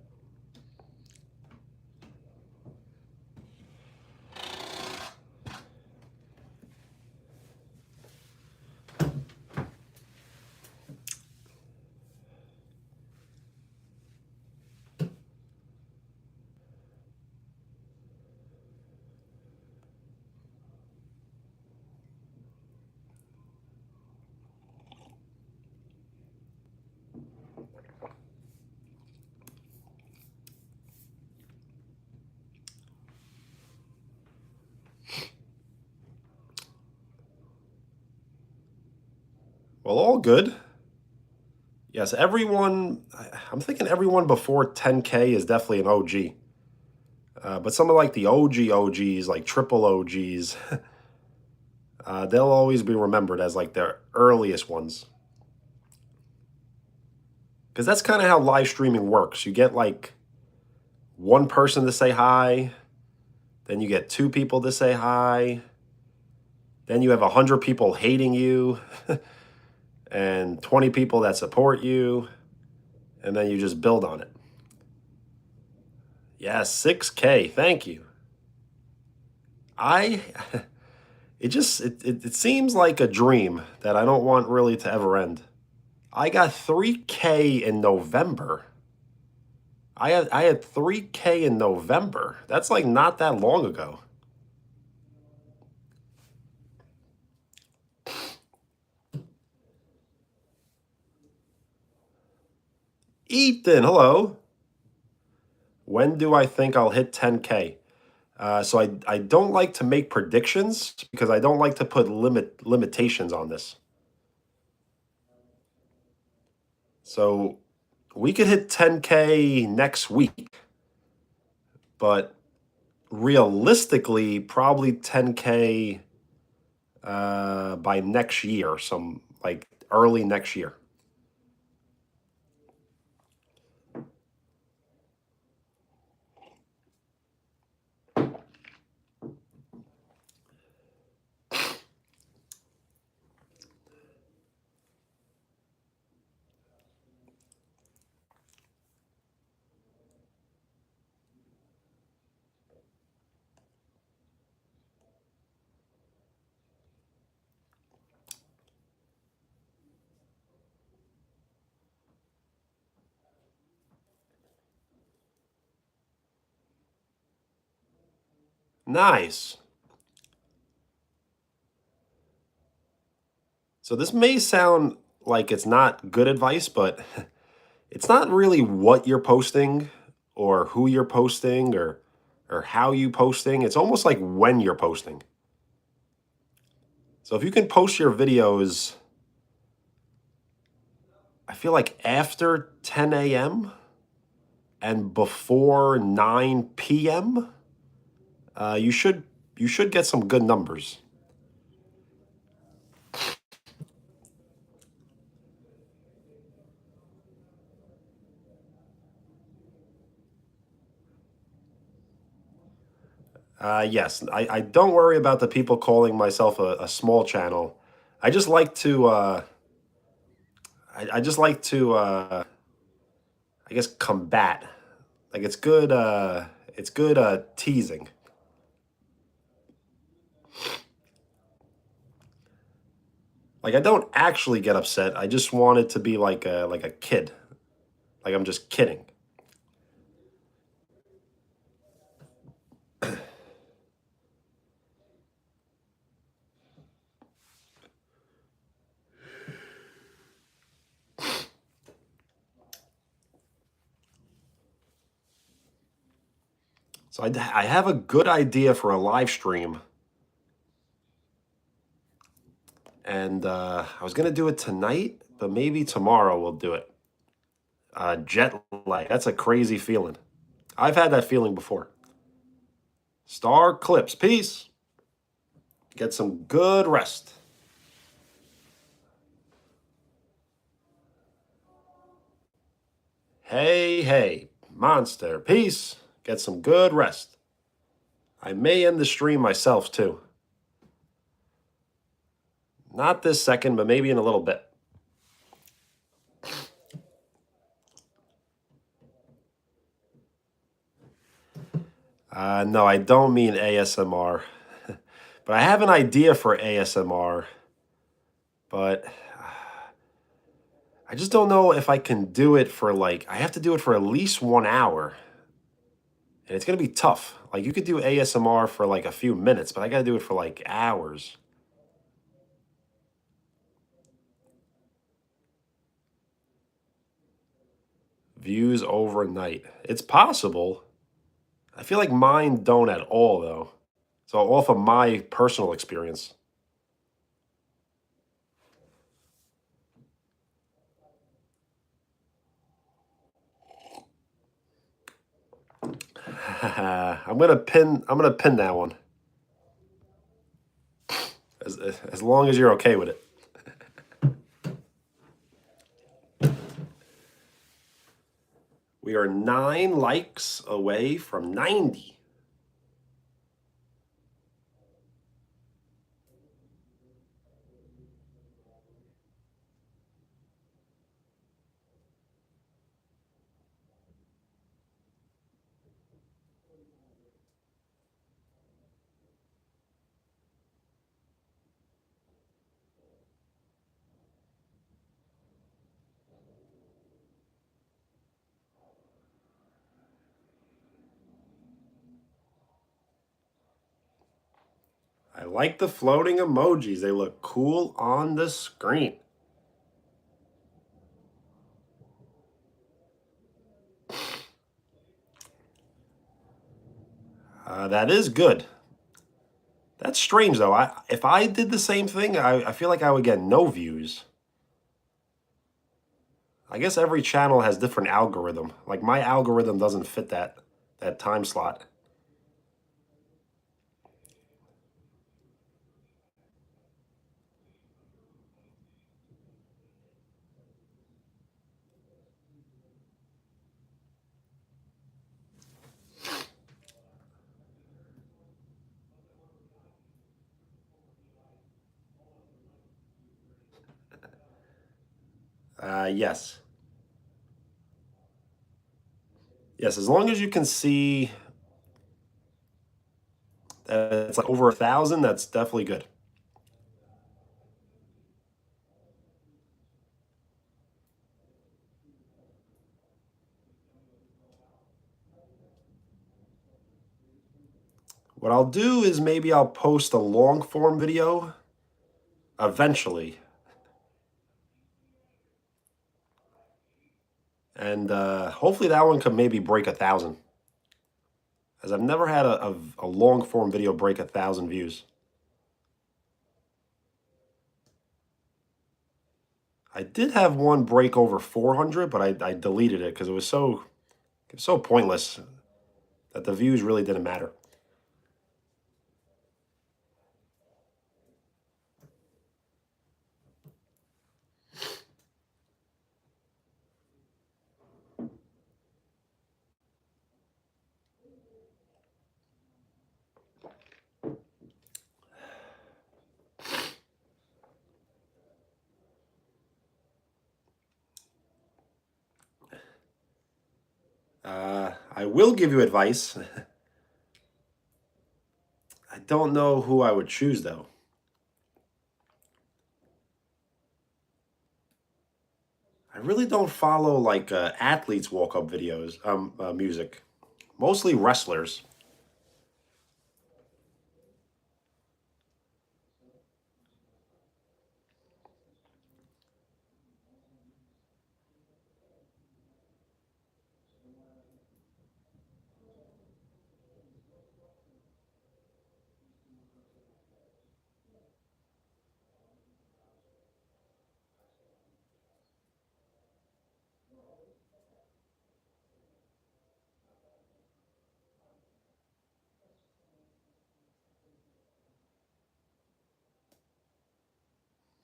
Well, all good. Yes, everyone, I'm thinking everyone before 10K is definitely an OG. But some of like the OGs, like triple OGs, they'll always be remembered as like the earliest ones. Because that's kind of how live streaming works. You get like one person to say hi, then you get 2 people to say hi, then you have 100 people hating you, and 20 people that support you, and then you just build on it. Yes, 6K. Thank you. I it seems like a dream that I don't want really to ever end. I got 3K in November. I had 3K in November. That's like not that long ago. Ethan, hello. When do I think I'll hit 10K? So I don't like to make predictions because I don't like to put limitations on this. So we could hit 10K next week, but realistically, probably 10K by next year, some like early next year. Nice. So this may sound like it's not good advice, but it's not really what you're posting or who you're posting or how you posting. It's almost like when you're posting. So if you can post your videos, I feel like after 10 a.m. and before 9 p.m., you should get some good numbers. Yes, I don't worry about the people calling myself a small channel. I just like to I just like to I guess combat. Like it's good teasing. Like I don't actually get upset. I just want it to be like a kid. Like I'm just kidding. So I have a good idea for a live stream, and I was gonna do it tonight, but maybe tomorrow we'll do it. Jet lag. That's a crazy feeling. I've had that feeling before. Star Clips. Peace. Get some good rest. Hey, hey. Monster. Peace. Get some good rest. I may end the stream myself too. Not this second, but maybe in a little bit. No, I don't mean ASMR. But I have an idea for ASMR, but I just don't know if I can do it for I have to do it for at least 1 hour. And it's going to be tough. Like you could do ASMR for like a few minutes, but I got to do it for like hours. Views overnight. It's possible. I feel like mine don't at all though. So off of my personal experience. I'm gonna pin that one. As long as you're okay with it. We are 9 likes away from 90. I like the floating emojis. They look cool on the screen. That is good. That's strange though. If I did the same thing, I feel like I would get no views. I guess every channel has different algorithm. Like my algorithm doesn't fit that time slot. Yes. Yes, as long as you can see that it's like over 1,000, that's definitely good. What I'll do is maybe I'll post a long form video eventually. And hopefully that one could maybe break 1,000. As I've never had a long form video break 1,000 views. I did have one break over 400, but I deleted it because it was so pointless that the views really didn't matter. I will give you advice. I don't know who I would choose though. I really don't follow like athletes walk up videos, music. Mostly wrestlers.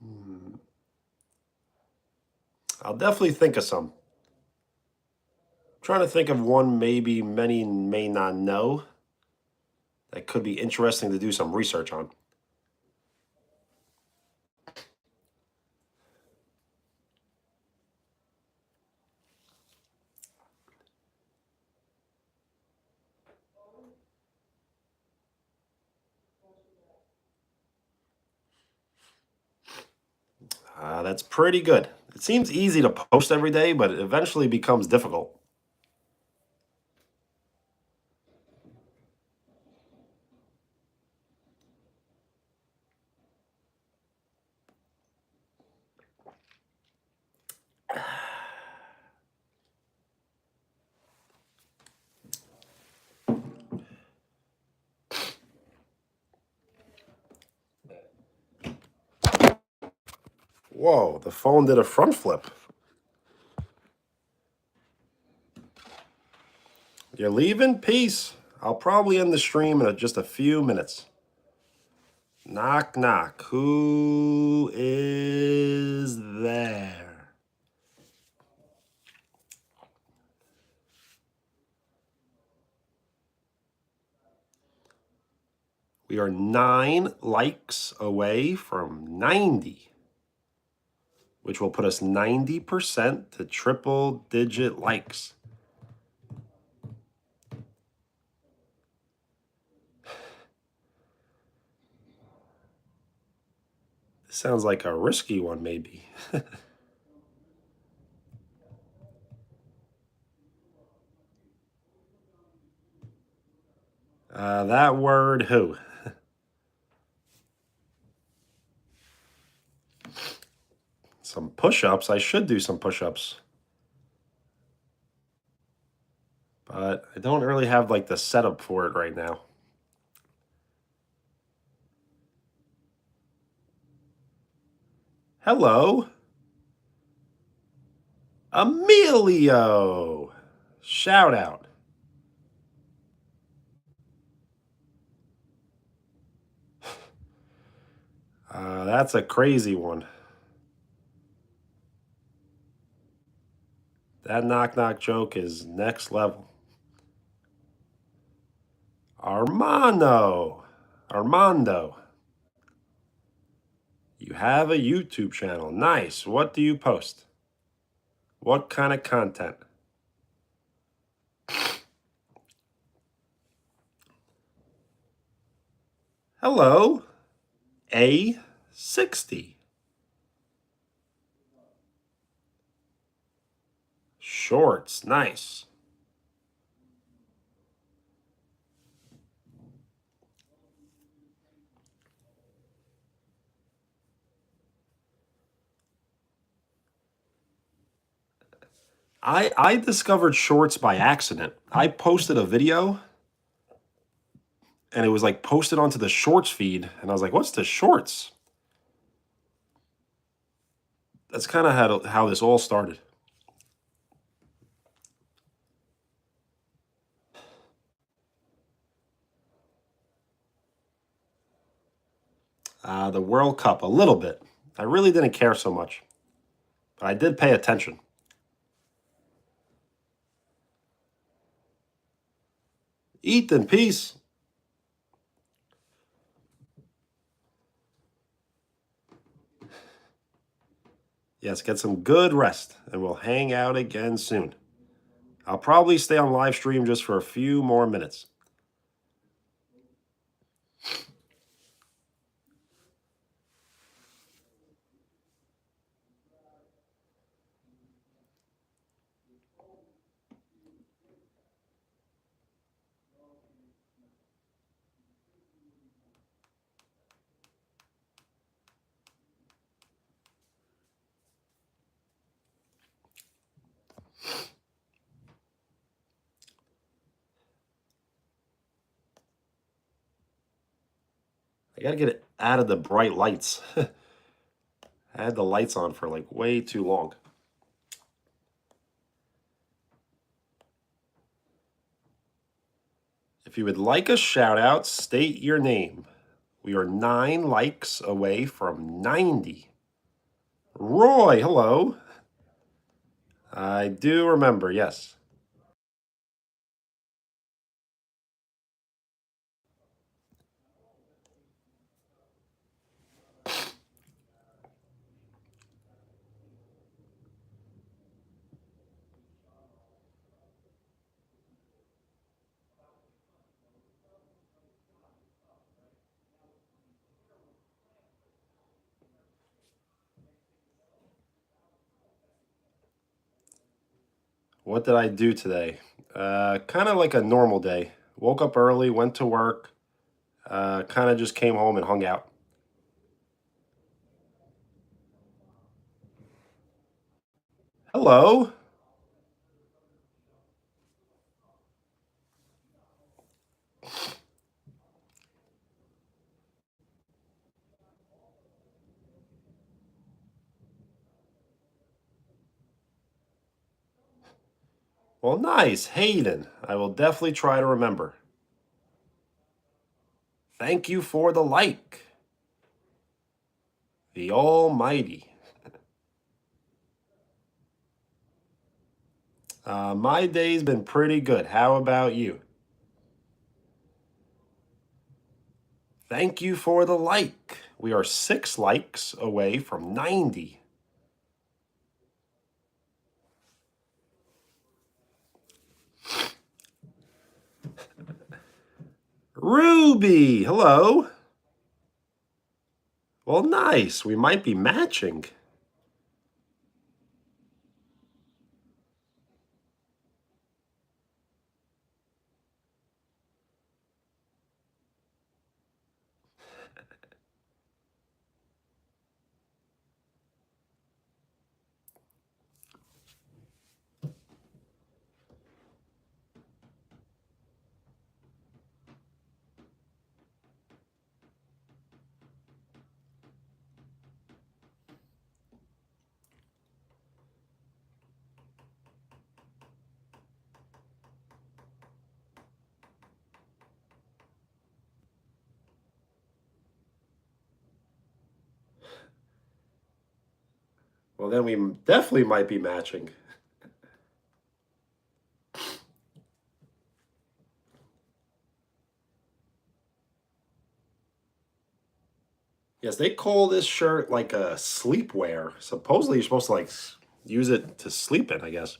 Hmm. I'll definitely think of some. I'm trying to think of one maybe many may not know that could be interesting to do some research on. That's pretty good. It seems easy to post every day, but it eventually becomes difficult. Whoa, the phone did a front flip. You're leaving? Peace. I'll probably end the stream in just a few minutes. Knock, knock. Who is there? We are 9 likes away from 90, which will put us 90% to triple digit likes. This sounds like a risky one, maybe. That word, who? Some push-ups. I should do some push-ups. But I don't really have like the setup for it right now. Hello. Emilio. Shout out. That's a crazy one. That knock knock joke is next level. Armando. You have a YouTube channel. Nice. What do you post? What kind of content? Hello. A60. Shorts. Nice. I discovered shorts by accident. I posted a video and it was like posted onto the shorts feed, and I was like, "What's the shorts?" That's kind of how this all started. The World Cup, a little bit. I really didn't care so much, but I did pay attention. Eat in peace. Yes, get some good rest, and we'll hang out again soon. I'll probably stay on live stream just for a few more minutes. I gotta get it out of the bright lights. I had the lights on for like way too long. If you would like a shout out, state your name. We are 9 likes away from 90. Roy, hello. I do remember, yes. What did I do today? Kind of like a normal day. Woke up early, went to work, kind of just came home and hung out. Hello. Well, nice. Hayden. I will definitely try to remember. Thank you for the like. The Almighty. My day's been pretty good. How about you? Thank you for the like. We are 6 likes away from 90. Ruby, hello. Well, nice. We might be matching. Well, then we definitely might be matching. Yes, they call this shirt like a sleepwear. Supposedly, you're supposed to like use it to sleep in, I guess.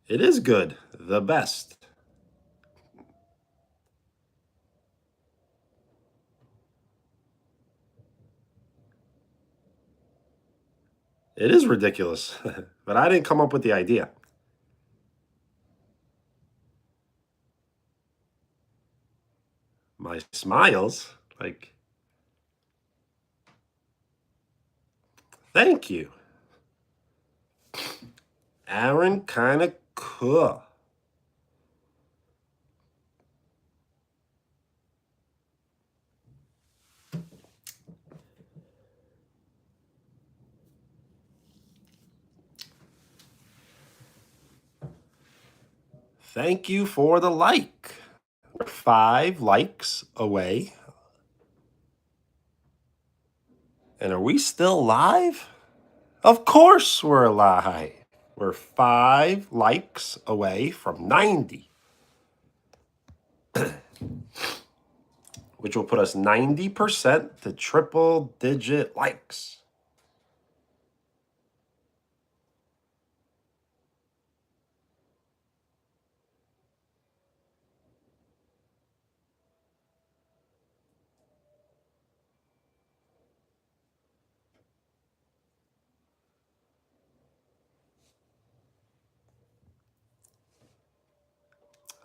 It is good. The best. It is ridiculous, but I didn't come up with the idea. My smiles? Like, thank you. Aaron kinda cool. Thank you for the like. We're 5 likes away. And are we still live? Of course we're live. We're 5 likes away from 90, which will put us 90% to triple digit likes.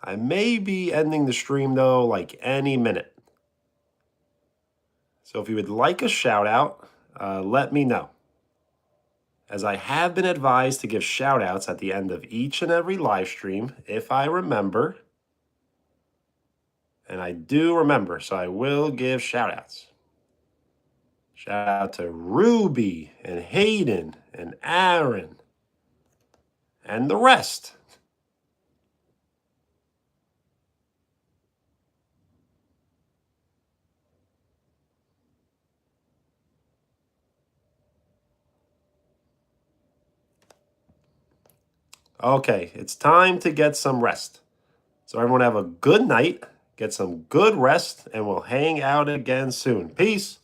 I may be ending the stream though, like any minute. So if you would like a shout out, let me know. As I have been advised to give shout outs at the end of each and every live stream, if I remember. And I do remember, so I will give shout outs. Shout out to Ruby and Hayden and Aaron and the rest. Okay, it's time to get some rest. So everyone have a good night, get some good rest, and we'll hang out again soon. Peace.